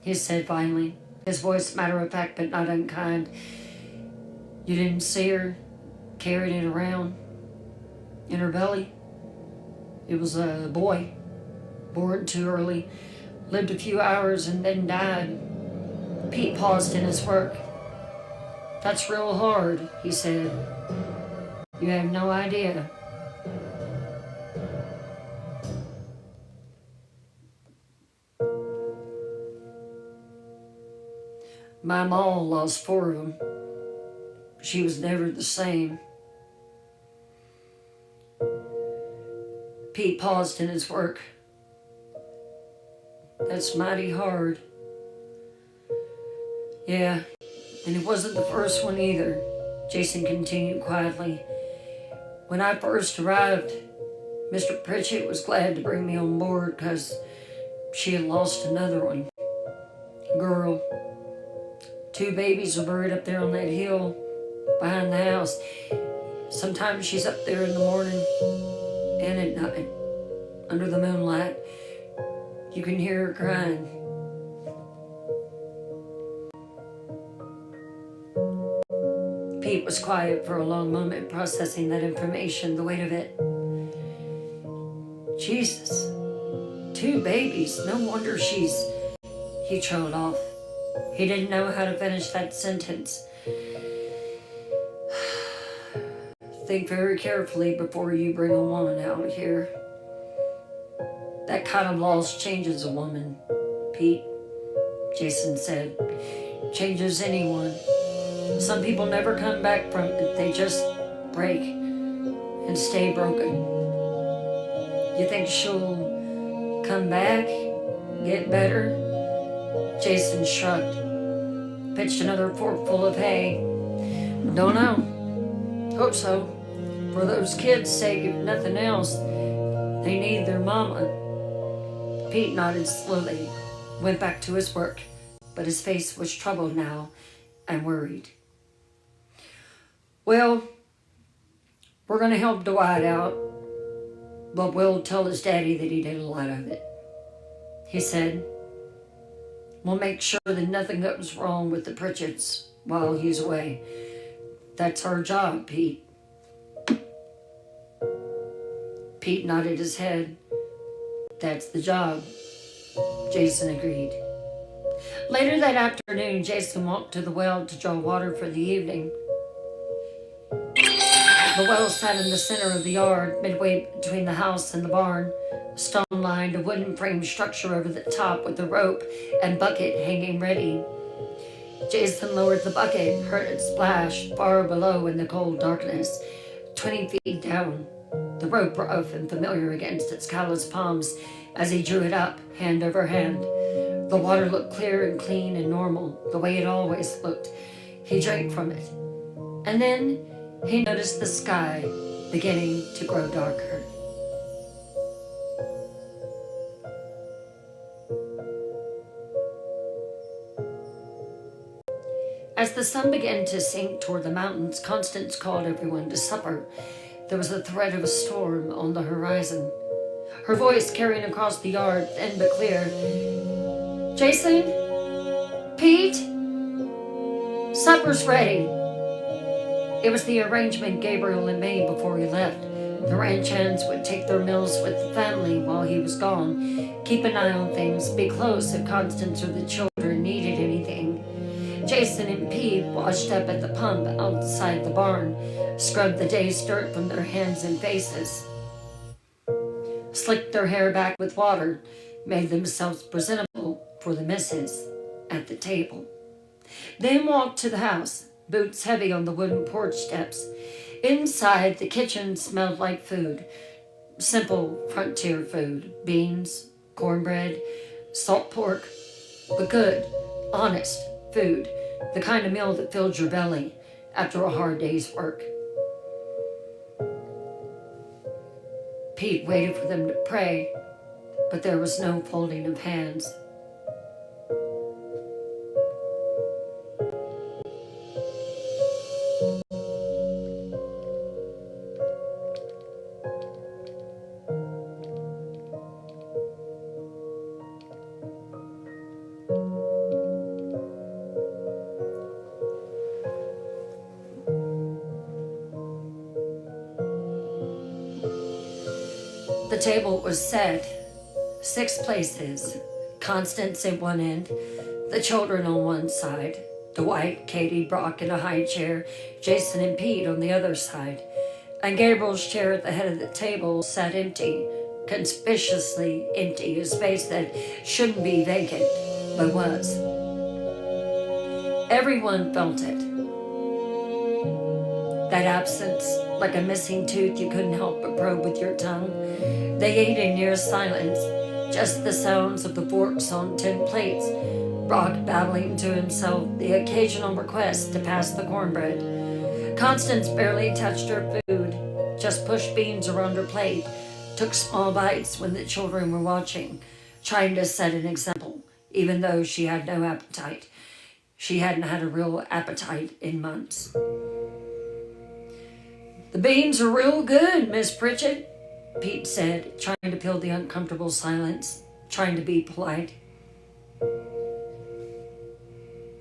he said finally, his voice matter-of-fact but not unkind. You didn't see her carrying it around in her belly? It was a boy, born too early, lived a few hours and then died. Pete paused in his work. That's real hard, he said. You have no idea. My ma lost 4 of them. She was never the same. Pete paused in his work. That's mighty hard. Yeah, and it wasn't the first one either, Jason continued quietly. When I first arrived, Mr. Pritchard was glad to bring me on board because she had lost another one. A girl. 2 babies are buried up there on that hill behind the house. Sometimes she's up there in the morning and at night, under the moonlight. You can hear her crying. Pete was quiet for a long moment, processing that information, the weight of it. Jesus, 2 babies, no wonder she's... He trailed off. He didn't know how to finish that sentence. Think very carefully before you bring a woman out here. That kind of loss changes a woman, Pete, Jason said. Changes anyone. Some people never come back from it. They just break and stay broken. You think she'll come back, get better? Jason shrugged, pitched another forkful of hay. Don't know. Hope so. For those kids' sake, if nothing else, they need their mama. Pete nodded slowly, went back to his work, but his face was troubled now and worried. Well, we're going to help Dwight out, but we'll tell his daddy that he did a lot of it. He said, we'll make sure that nothing goes wrong with the Pritchards while he's away. That's our job, Pete. Pete nodded his head. That's the job, Jason agreed. Later that afternoon, Jason walked to the well to draw water for the evening. The well sat in the center of the yard, midway between the house and the barn, stone-lined, a wooden frame structure over the top with a rope and bucket hanging ready. Jason lowered the bucket, heard it splash far below in the cold darkness, 20 feet down. The rope rough and familiar against its calloused palms as he drew it up, hand over hand. The water looked clear and clean and normal, the way it always looked. He drank from it. And then he noticed the sky beginning to grow darker. As the sun began to sink toward the mountains, Constance called everyone to supper. There was a threat of a storm on the horizon. Her voice carrying across the yard, thin but clear. Jason? Pete? Supper's ready. It was the arrangement Gabriel had made before he left. The ranch hands would take their meals with the family while he was gone, keep an eye on things, be close if Constance or the children needed anything. Jason and Pete washed up at the pump outside the barn, scrubbed the day's dirt from their hands and faces, slicked their hair back with water, made themselves presentable for the missus at the table. Then walked to the house, boots heavy on the wooden porch steps. Inside, the kitchen smelled like food. Simple frontier food. Beans, cornbread, salt pork. But good, honest food. The kind of meal that filled your belly after a hard day's work. Pete waited for them to pray, but there was no folding of hands. The table was set, 6 places, Constance at one end, the children on one side, Dwight, Katie, Brock in a high chair, Jason and Pete on the other side, and Gabriel's chair at the head of the table sat empty, conspicuously empty, a space that shouldn't be vacant, but was. Everyone felt it. That absence, like a missing tooth you couldn't help but probe with your tongue. They ate in near silence, just the sounds of the forks on tin plates, Brock babbling to himself, the occasional request to pass the cornbread. Constance barely touched her food, just pushed beans around her plate, took small bites when the children were watching, trying to set an example, even though she had no appetite. She hadn't had a real appetite in months. "The beans are real good, Miss Pritchett," Pete said, trying to fill the uncomfortable silence, trying to be polite.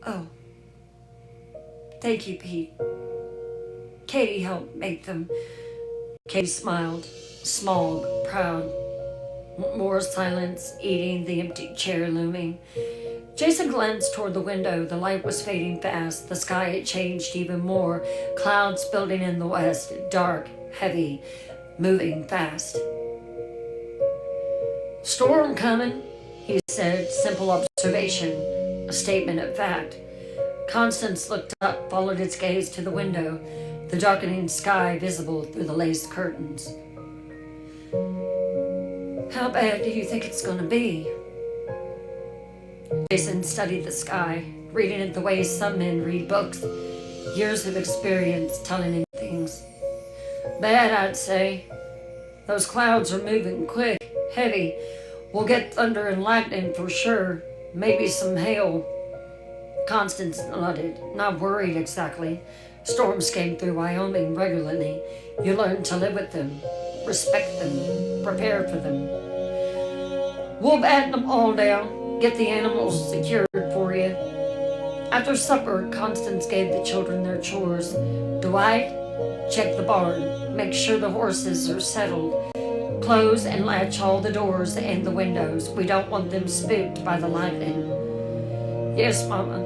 "Oh, thank you, Pete. Katie helped make them." Katie smiled, small but proud. More silence, eating, the empty chair looming. Jason glanced toward the window. The light was fading fast. The sky had changed even more. Clouds building in the west, dark, heavy, moving fast. "Storm coming," he said, simple observation, a statement of fact. Constance looked up, followed its gaze to the window, the darkening sky visible through the lace curtains. "How bad do you think it's going to be?" Jason studied the sky, reading it the way some men read books, years of experience telling him things. "Bad, I'd say. Those clouds are moving quick, heavy. We'll get thunder and lightning for sure, maybe some hail." Constance nodded, not worried exactly. Storms came through Wyoming regularly. You learn to live with them, respect them, prepare for them. "We'll batten them all down, get the animals secured for you." After supper, Constance gave the children their chores. "Dwight, check the barn, make sure the horses are settled. Close and latch all the doors and the windows. We don't want them spooked by the lightning." "Yes, Mama."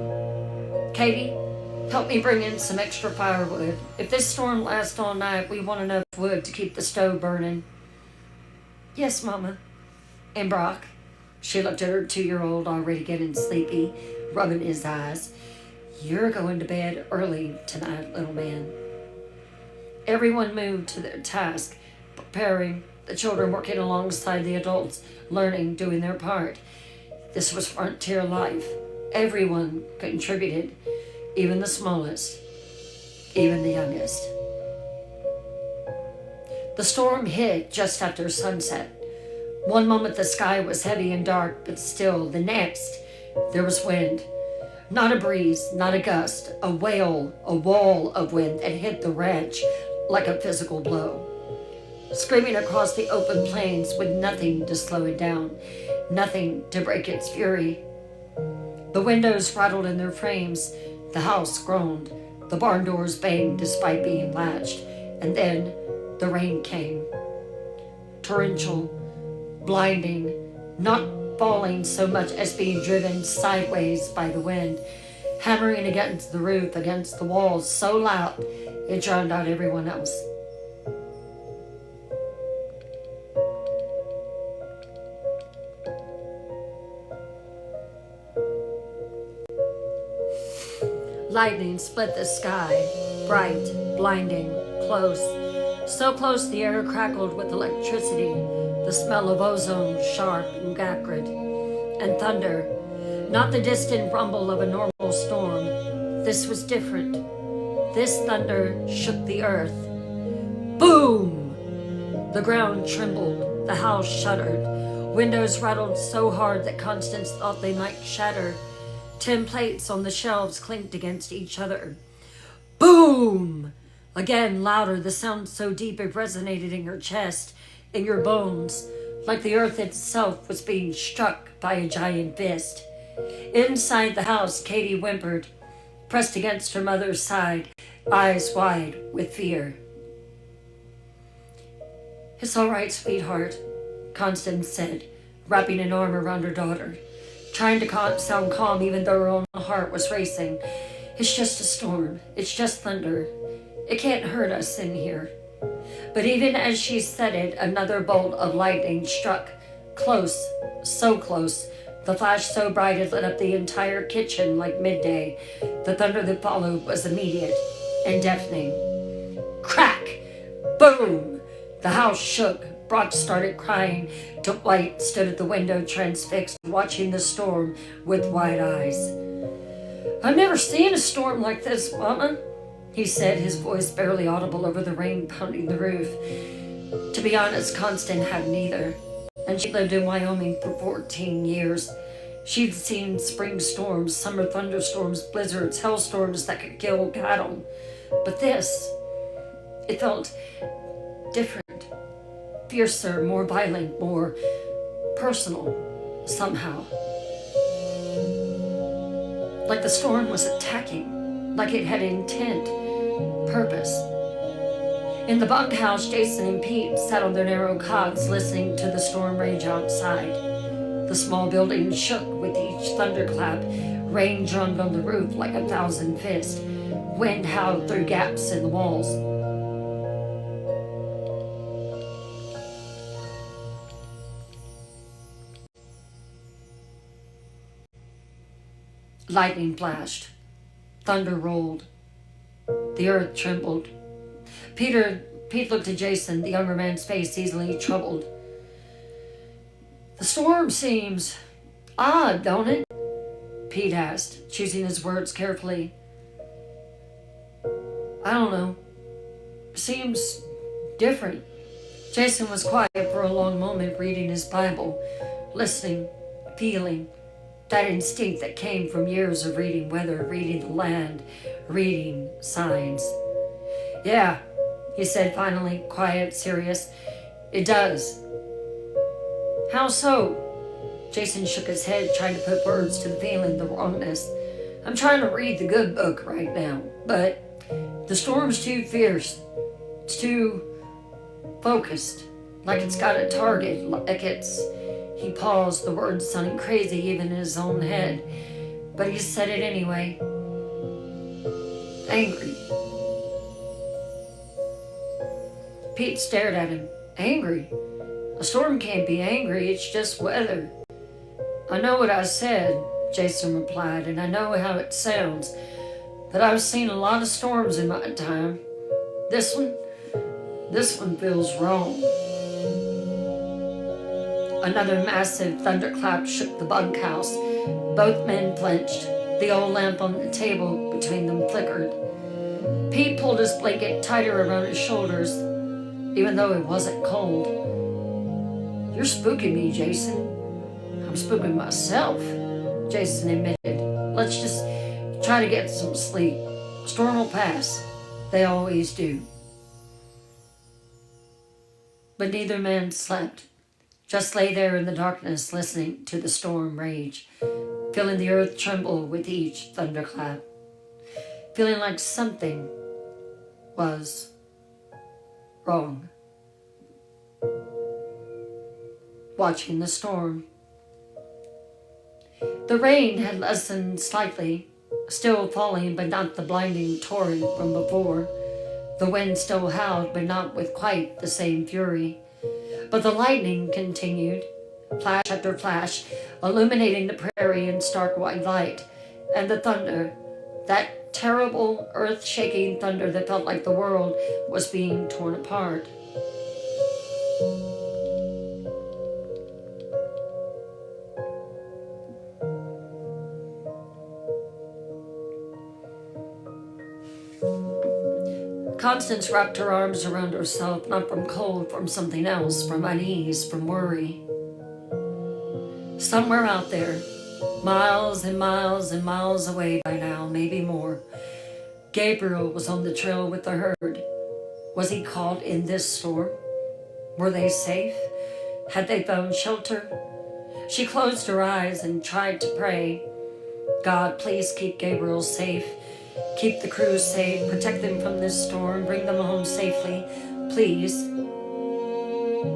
"Katie, help me bring in some extra firewood. If this storm lasts all night, we want enough wood to keep the stove burning." "Yes, Mama." "And Brock," she looked at her 2-year-old already getting sleepy, rubbing his eyes. You're going to bed early tonight, little man. Everyone moved to their task, preparing, the children working alongside the adults, learning, doing their part. This was frontier life. Everyone contributed, even the smallest, even the youngest. The storm hit just after sunset. One moment the sky was heavy and dark, but still, the next, there was wind. Not a breeze, not a gust, a wall of wind that hit the ranch like a physical blow. Screaming across the open plains with nothing to slow it down, nothing to break its fury. The windows rattled in their frames, the house groaned, the barn doors banged despite being latched, and then the rain came. Torrential, blinding, not falling so much as being driven sideways by the wind, hammering against the roof, against the walls so loud it drowned out everyone else. Lightning split the sky, bright, blinding, close. So close the air crackled with electricity, the smell of ozone sharp and acrid, and thunder. Not the distant rumble of a normal storm. This was different. This thunder shook the earth. Boom! The ground trembled, the house shuddered. Windows rattled so hard that Constance thought they might shatter. Tin plates on the shelves clinked against each other. Boom! Again, louder, the sound so deep it resonated in your chest, in your bones, like the earth itself was being struck by a giant fist. Inside the house, Katie whimpered, pressed against her mother's side, eyes wide with fear. "It's all right, sweetheart," Constance said, wrapping an arm around her daughter, trying to sound calm even though her own heart was racing. "It's just a storm. It's just thunder. It can't hurt us in here." But even as she said it, another bolt of lightning struck, close, so close, the flash so bright it lit up the entire kitchen like midday. The thunder that followed was immediate and deafening. Crack! Boom! The house shook. Brock started crying. Dwight stood at the window transfixed, watching the storm with wide eyes. "I've never seen a storm like this, Mama," he said, his voice barely audible over the rain pounding the roof. To be honest, Constance had neither, and she lived in Wyoming for 14 years. She'd seen spring storms, summer thunderstorms, blizzards, hailstorms that could kill cattle. But this, it felt different. Fiercer, more violent, more personal, somehow. Like the storm was attacking, like it had intent, purpose. In the bunkhouse, Jason and Pete sat on their narrow cots listening to the storm rage outside. The small building shook with each thunderclap. Rain drummed on the roof like 1,000 fists. Wind howled through gaps in the walls. Lightning flashed. Thunder rolled. The earth trembled. Pete looked at Jason, the younger man's face easily troubled. "The storm seems odd, don't it?" Pete asked, choosing his words carefully. "I don't know. Seems different." Jason was quiet for a long moment, reading his Bible, listening, feeling. That instinct that came from years of reading weather, reading the land, reading signs. "Yeah," he said finally, quiet, serious. "It does." "How so?" Jason shook his head, trying to put words to the feeling, the wrongness. "I'm trying to read the good book right now, but the storm's too fierce. It's too focused, like it's got a target, like it's..." He paused, the words sounding crazy even in his own head, but he said it anyway. "Angry." Pete stared at him. "Angry? A storm can't be angry, it's just weather." "I know what I said," Jason replied, "and I know how it sounds. But I've seen a lot of storms in my time. This one feels wrong. Another massive thunderclap shook the bunkhouse. Both men flinched. The old lamp on the table between them flickered. Pete pulled his blanket tighter around his shoulders, even though it wasn't cold. You're spooking me, Jason. I'm spooking myself, Jason admitted. Let's just try to get some sleep. Storm will pass. They always do. But neither man slept. Just lay there in the darkness, listening to the storm rage, feeling the earth tremble with each thunderclap, feeling like something was wrong. Watching the storm. The rain had lessened slightly, still falling, but not the blinding torrent from before. The wind still howled, but not with quite the same fury. But the lightning continued, flash after flash, illuminating the prairie in stark white light, and the thunder, that terrible earth-shaking thunder that felt like the world was being torn apart. Constance wrapped her arms around herself, not from cold, from something else, from unease, from worry. Somewhere out there, miles and miles and miles away by now, maybe more, Gabriel was on the trail with the herd. Was he caught in this storm? Were they safe? Had they found shelter? She closed her eyes and tried to pray. God, please keep Gabriel safe. Keep the crew safe, protect them from this storm, bring them home safely, please.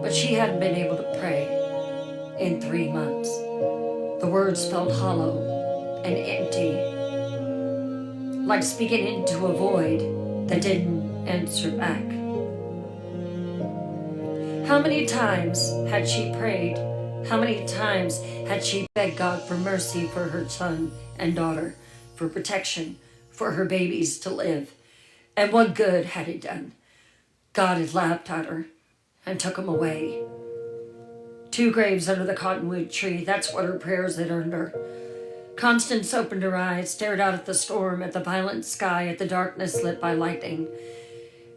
But she hadn't been able to pray in 3 months. The words felt hollow and empty, like speaking into a void that didn't answer back. How many times had she prayed? How many times had she begged God for mercy for her son and daughter, for protection, for her babies to live? And what good had it done? God had laughed at her and took them away. 2 graves under the cottonwood tree, that's what her prayers had earned her. Constance opened her eyes, stared out at the storm, at the violent sky, at the darkness lit by lightning.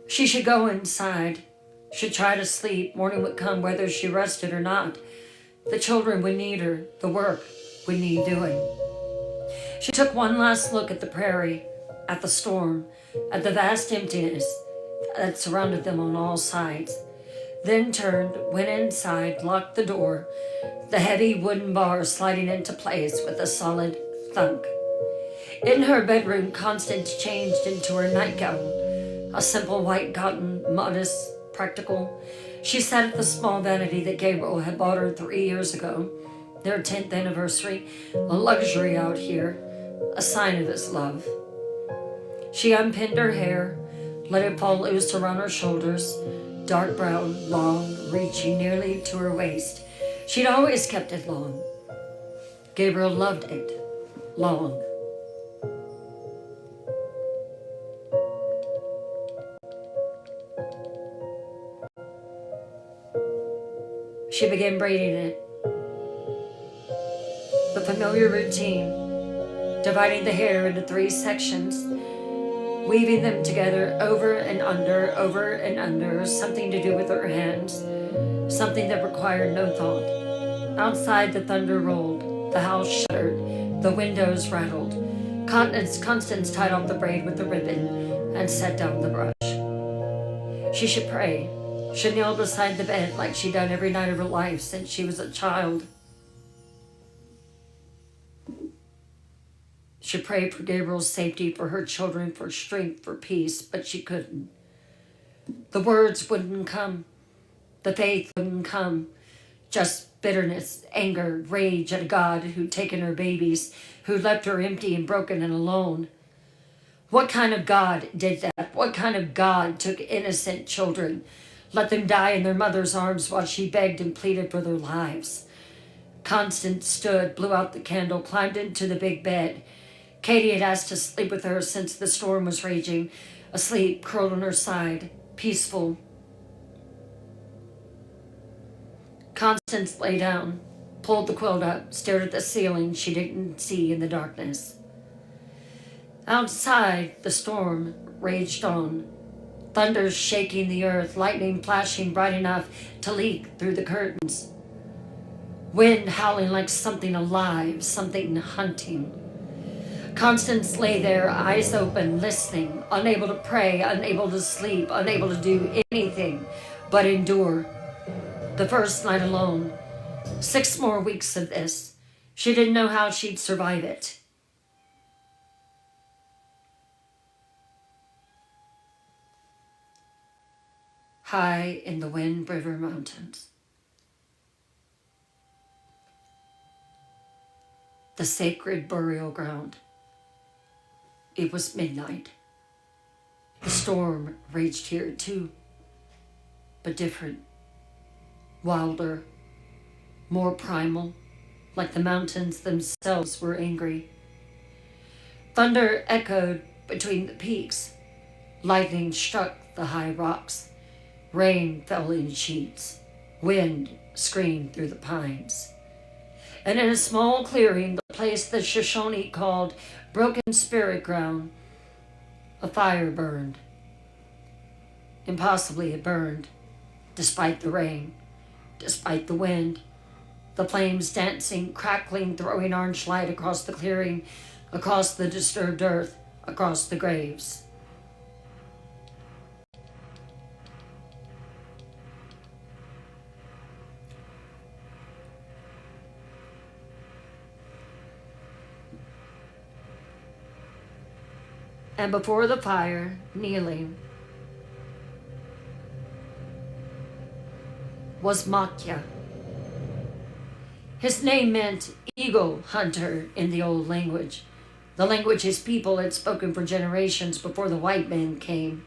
She should go inside, should try to sleep. Morning would come whether she rested or not. The children would need her, the work would need doing. She took one last look at the prairie, at the storm, at the vast emptiness that surrounded them on all sides. Then turned, went inside, locked the door, the heavy wooden bar sliding into place with a solid thunk. In her bedroom, Constance changed into her nightgown, a simple white cotton, modest, practical. She sat at the small vanity that Gabriel had bought her 3 years ago, their 10th anniversary, a luxury out here, a sign of his love. She unpinned her hair, let it fall loose around her shoulders, dark brown, long, reaching nearly to her waist. She'd always kept it long. Gabriel loved it long. She began braiding it. The familiar routine, dividing the hair into 3 sections, weaving them together over and under, something to do with her hands, something that required no thought. Outside, the thunder rolled, the house shuddered, the windows rattled. Constance tied off the braid with the ribbon and set down the brush. She should pray, should kneel beside the bed like she'd done every night of her life since she was a child. Should pray for Gabriel's safety, for her children, for strength, for peace, but she couldn't. The words wouldn't come. The faith wouldn't come. Just bitterness, anger, rage at a God who'd taken her babies, who left her empty and broken and alone. What kind of God did that? What kind of God took innocent children, let them die in their mother's arms while she begged and pleaded for their lives? Constance stood, blew out the candle, climbed into the big bed, Katie had asked to sleep with her since the storm was raging, asleep, curled on her side, peaceful. Constance lay down, pulled the quilt up, stared at the ceiling she didn't see in the darkness. Outside, the storm raged on, thunder shaking the earth, lightning flashing bright enough to leak through the curtains, wind howling like something alive, something hunting. Constance lay there, eyes open, listening, unable to pray, unable to sleep, unable to do anything but endure. The first night alone, 6 more weeks of this. She didn't know how she'd survive it. High in the Wind River Mountains, the sacred burial ground. It was midnight. The storm raged here too, but different, wilder, more primal, like the mountains themselves were angry. Thunder echoed between the peaks. Lightning struck the high rocks. Rain fell in sheets. Wind screamed through the pines. And in a small clearing, the place the Shoshone called Broken Spirit Ground, a fire burned. Impossibly it burned, despite the rain, despite the wind, the flames dancing, crackling, throwing orange light across the clearing, across the disturbed earth, across the graves. And before the fire, kneeling, was Makya. His name meant eagle hunter in the old language, the language his people had spoken for generations before the white men came,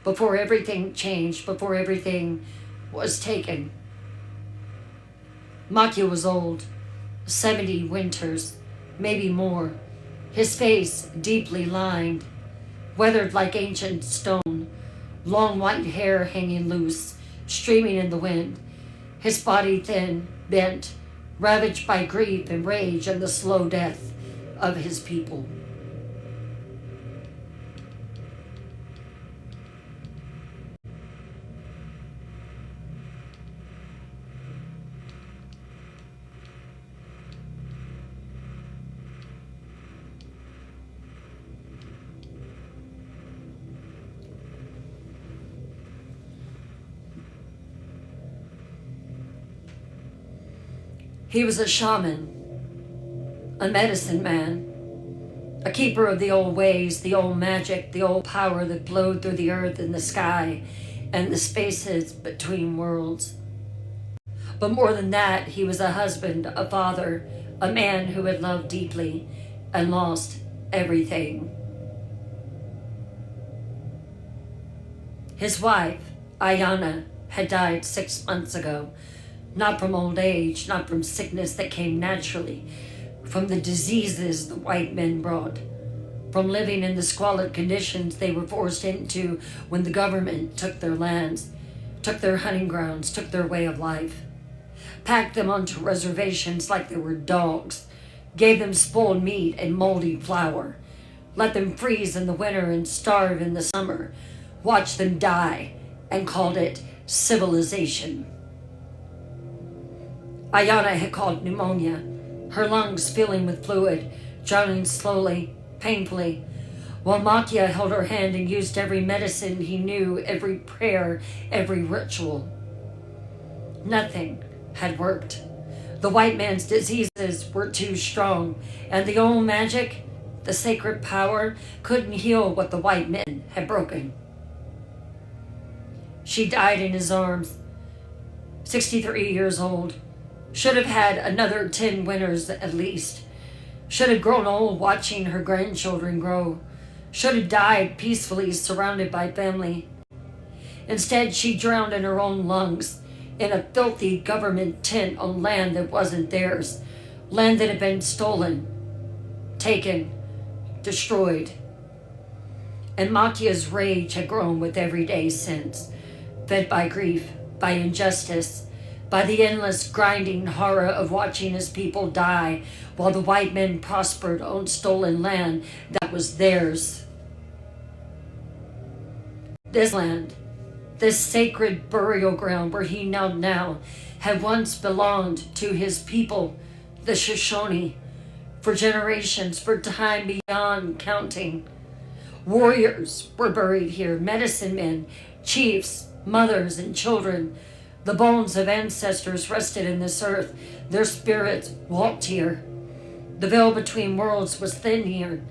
before everything changed, before everything was taken. Makya was old, 70 winters, maybe more, his face deeply lined, weathered like ancient stone, long white hair hanging loose, streaming in the wind, his body thin, bent, ravaged by grief and rage and the slow death of his people. He was a shaman, a medicine man, a keeper of the old ways, the old magic, the old power that flowed through the earth and the sky and the spaces between worlds. But more than that, he was a husband, a father, a man who had loved deeply and lost everything. His wife, Ayana, had died 6 months ago. Not from old age, not from sickness that came naturally, from the diseases the white men brought, from living in the squalid conditions they were forced into when the government took their lands, took their hunting grounds, took their way of life, packed them onto reservations like they were dogs, gave them spoiled meat and moldy flour, let them freeze in the winter and starve in the summer, watched them die, and called it civilization. Ayana had caught pneumonia, her lungs filling with fluid, drowning slowly, painfully, while Makya held her hand and used every medicine he knew, every prayer, every ritual. Nothing had worked. The white man's diseases were too strong, and the old magic, the sacred power, couldn't heal what the white men had broken. She died in his arms, 63 years old. Should have had another 10 winters at least. Should have grown old watching her grandchildren grow. Should have died peacefully surrounded by family. Instead, she drowned in her own lungs in a filthy government tent on land that wasn't theirs. Land that had been stolen, taken, destroyed. And Machia's rage had grown with every day since, fed by grief, by injustice, by the endless grinding horror of watching his people die while the white men prospered on stolen land that was theirs. This land, this sacred burial ground where he knelt now, had once belonged to his people, the Shoshone, for generations, for time beyond counting. Warriors were buried here, medicine men, chiefs, mothers, and children. The bones of ancestors rested in this earth. Their spirits walked here. The veil between worlds was thin here.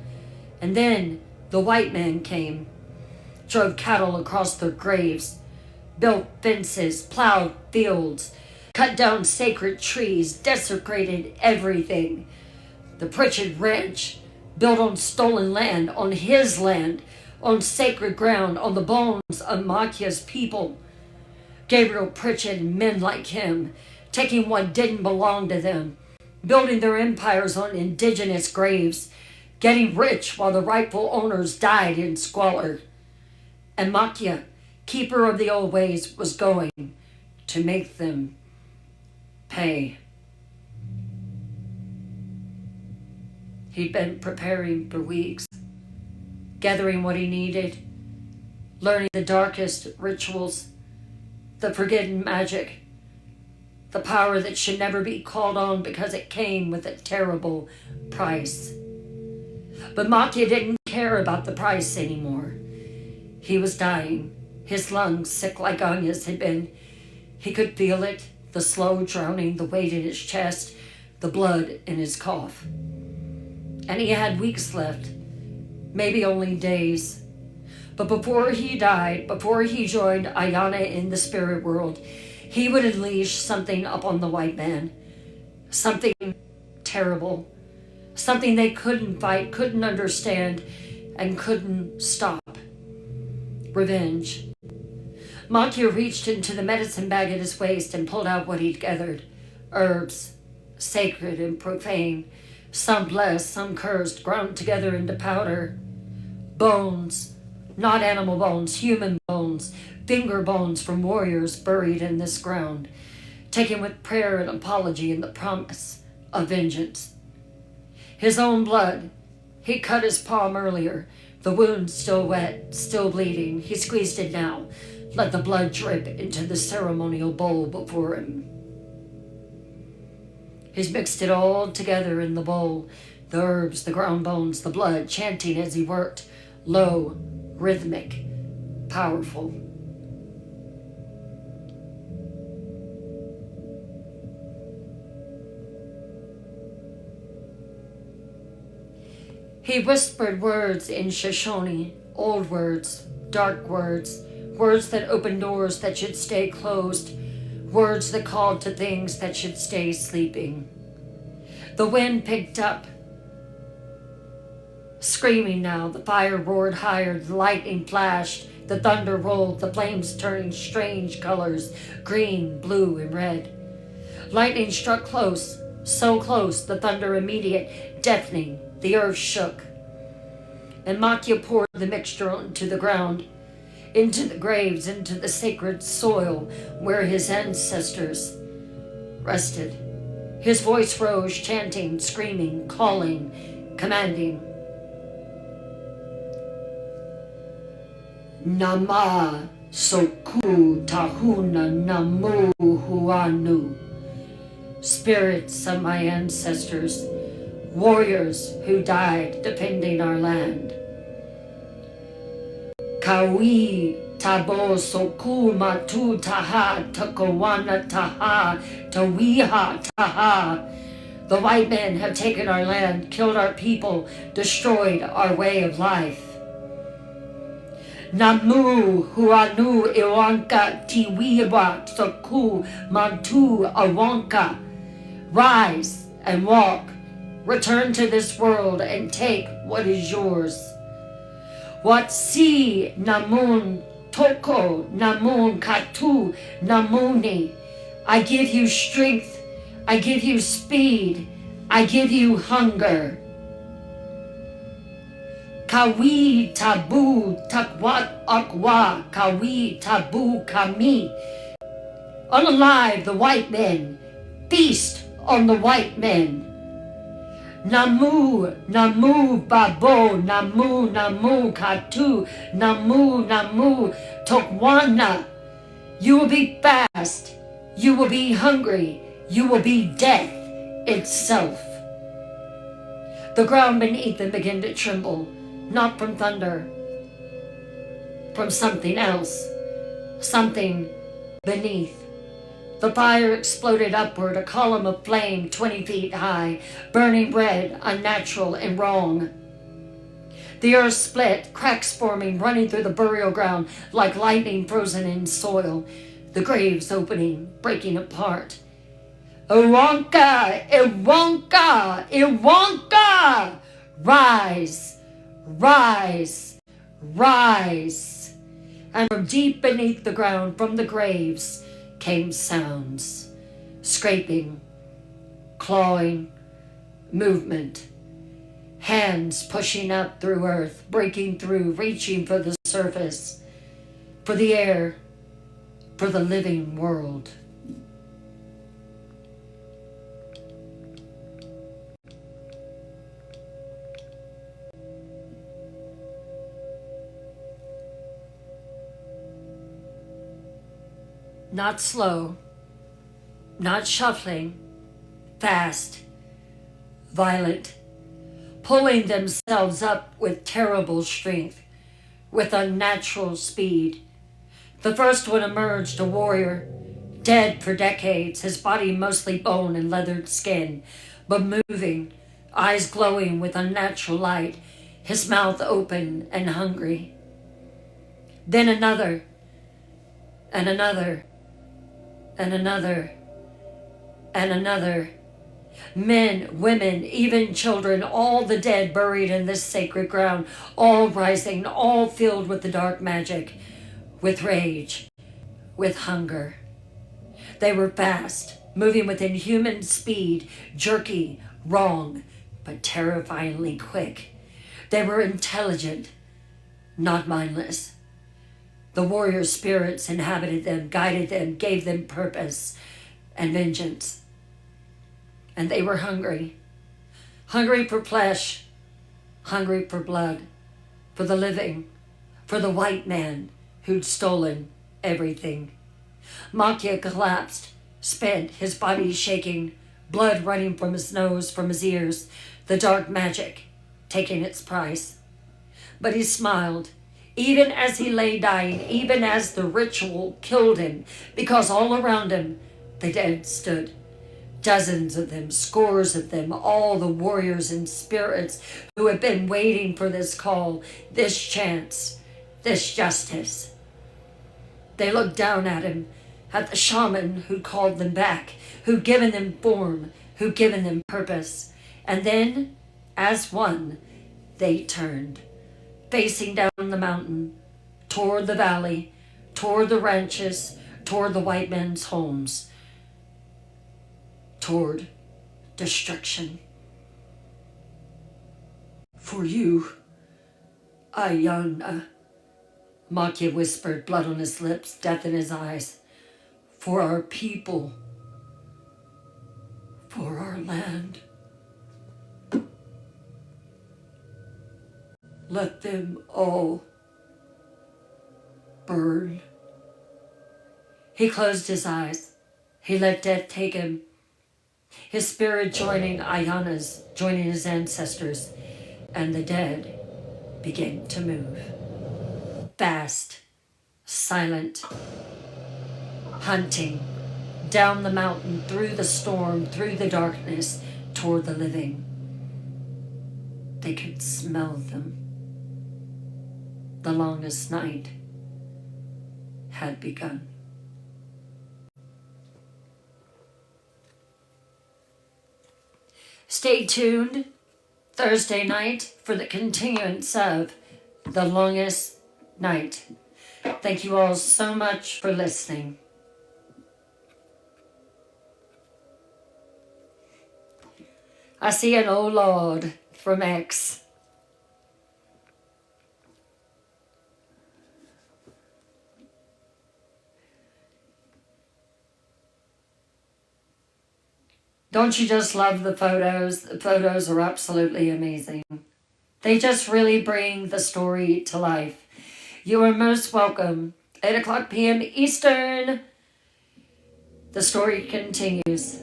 And then the white man came, drove cattle across their graves, built fences, plowed fields, cut down sacred trees, desecrated everything. The Pritchard Ranch, built on stolen land, on his land, on sacred ground, on the bones of Machia's people. Gabriel Pritchard and men like him, taking what didn't belong to them, building their empires on indigenous graves, getting rich while the rightful owners died in squalor. And Machia, keeper of the old ways, was going to make them pay. He'd been preparing for weeks, gathering what he needed, learning the darkest rituals, the forgotten magic, the power that should never be called on because it came with a terrible price. But Machia didn't care about the price anymore. He was dying, his lungs sick like Anya's had been. He could feel it, the slow drowning, the weight in his chest, the blood in his cough. And he had weeks left, maybe only days. But before he died, before he joined Ayana in the spirit world, he would unleash something upon the white man. Something terrible. Something they couldn't fight, couldn't understand, and couldn't stop. Revenge. Machia reached into the medicine bag at his waist and pulled out what he'd gathered. Herbs, sacred and profane. Some blessed, some cursed, ground together into powder. Bones, not animal bones, human bones, finger bones from warriors buried in this ground, taken with prayer and apology and the promise of vengeance. His own blood. He cut his palm earlier, the wound still wet, still bleeding. He squeezed it now, let the blood drip into the ceremonial bowl before him. He's mixed it all together in the bowl, the herbs, the ground bones, the blood, chanting as he worked, low, rhythmic, powerful. He whispered words in Shoshone, old words, dark words, words that opened doors that should stay closed, words that called to things that should stay sleeping. The wind picked up, screaming now. The fire roared higher, the lightning flashed, the thunder rolled, the flames turning strange colors, green, blue, and red. Lightning struck close, so close, the thunder immediate, deafening. The earth shook. And Machia poured the mixture onto the ground, into the graves, into the sacred soil where his ancestors rested. His voice rose, chanting, screaming, calling, commanding. Nama soku tahuna namu huanu. Spirits of my ancestors, warriors who died defending our land. Kawi tabo soku matu taha takawana taha tawiha taha. The white men have taken our land, killed our people, destroyed our way of life. Namu huanu iwanka tiwiwa soku mantu awanka. Rise and walk. Return to this world and take what is yours. What si namun toko namun katu namuni. I give you strength. I give you speed. I give you hunger. Kawi tabu takwat akwa, kawi tabu kami. Unalive the white men, feast on the white men. Namu, namu babo, namu, namu katu, namu, namu tokwana. You will be fast, you will be hungry, you will be death itself. The ground beneath them began to tremble, not from thunder, from something else, something beneath. The fire exploded upward, a column of flame 20 feet high, burning red, unnatural, and wrong. The earth split, cracks forming, running through the burial ground like lightning frozen in soil. The graves opening, breaking apart. Iwanka! Iwanka! Iwanka! Rise! Rise! Rise! And from deep beneath the ground, from the graves, came sounds. Scraping, clawing, movement. Hands pushing up through earth, breaking through, reaching for the surface, for the air, for the living world. Not slow, not shuffling, fast, violent, pulling themselves up with terrible strength, with unnatural speed. The first one emerged, a warrior, dead for decades, his body mostly bone and leathered skin, but moving, eyes glowing with unnatural light, his mouth open and hungry. Then another, and another, and another, and another. Men, women, even children, all the dead buried in this sacred ground, all rising, all filled with the dark magic, with rage, with hunger. They were fast, moving with inhuman speed, jerky, wrong, but terrifyingly quick. They were intelligent, not mindless. The warrior spirits inhabited them, guided them, gave them purpose and vengeance. And they were hungry. Hungry for flesh, hungry for blood, for the living, for the white man who'd stolen everything. Makia collapsed, spent, his body shaking, blood running from his nose, from his ears, the dark magic taking its price. But he smiled, even as he lay dying, even as the ritual killed him, because all around him the dead stood. Dozens of them, scores of them, all the warriors and spirits who had been waiting for this call, this chance, this justice. They looked down at him, at the shaman who called them back, who'd given them form, who'd given them purpose. And then, as one, they turned, facing down the mountain, toward the valley, toward the ranches, toward the white men's homes, toward destruction. For you, Ayana, Makia whispered, blood on his lips, death in his eyes. For our people, for our land. Let them all burn. He closed his eyes. He let death take him. His spirit joining Ayana's, joining his ancestors, and the dead began to move. Fast, silent, hunting, down the mountain, through the storm, through the darkness, toward the living. They could smell them. The longest night had begun. Stay tuned Thursday night for the continuance of The Longest Night. Thank you all so much for listening. I see an oh Lord from X. Don't you just love the photos? The photos are absolutely amazing. They just really bring the story to life. You are most welcome. 8 o'clock p.m. Eastern. The story continues.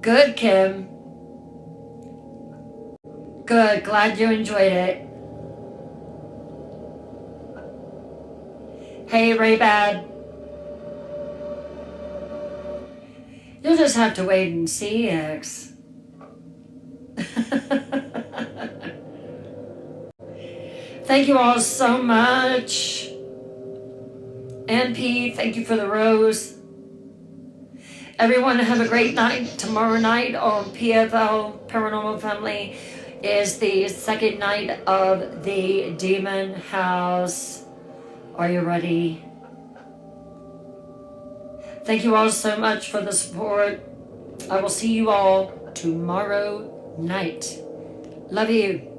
Good, Kim. Good. Glad you enjoyed it. Hey, Ray-Bad. You'll just have to wait and see, X. Thank you all so much. NP, thank you for the rose. Everyone have a great night. Tomorrow night on PFL Paranormal Family is the second night of the Demon House. Are you ready? Thank you all so much for the support. I will see you all tomorrow night. Love you.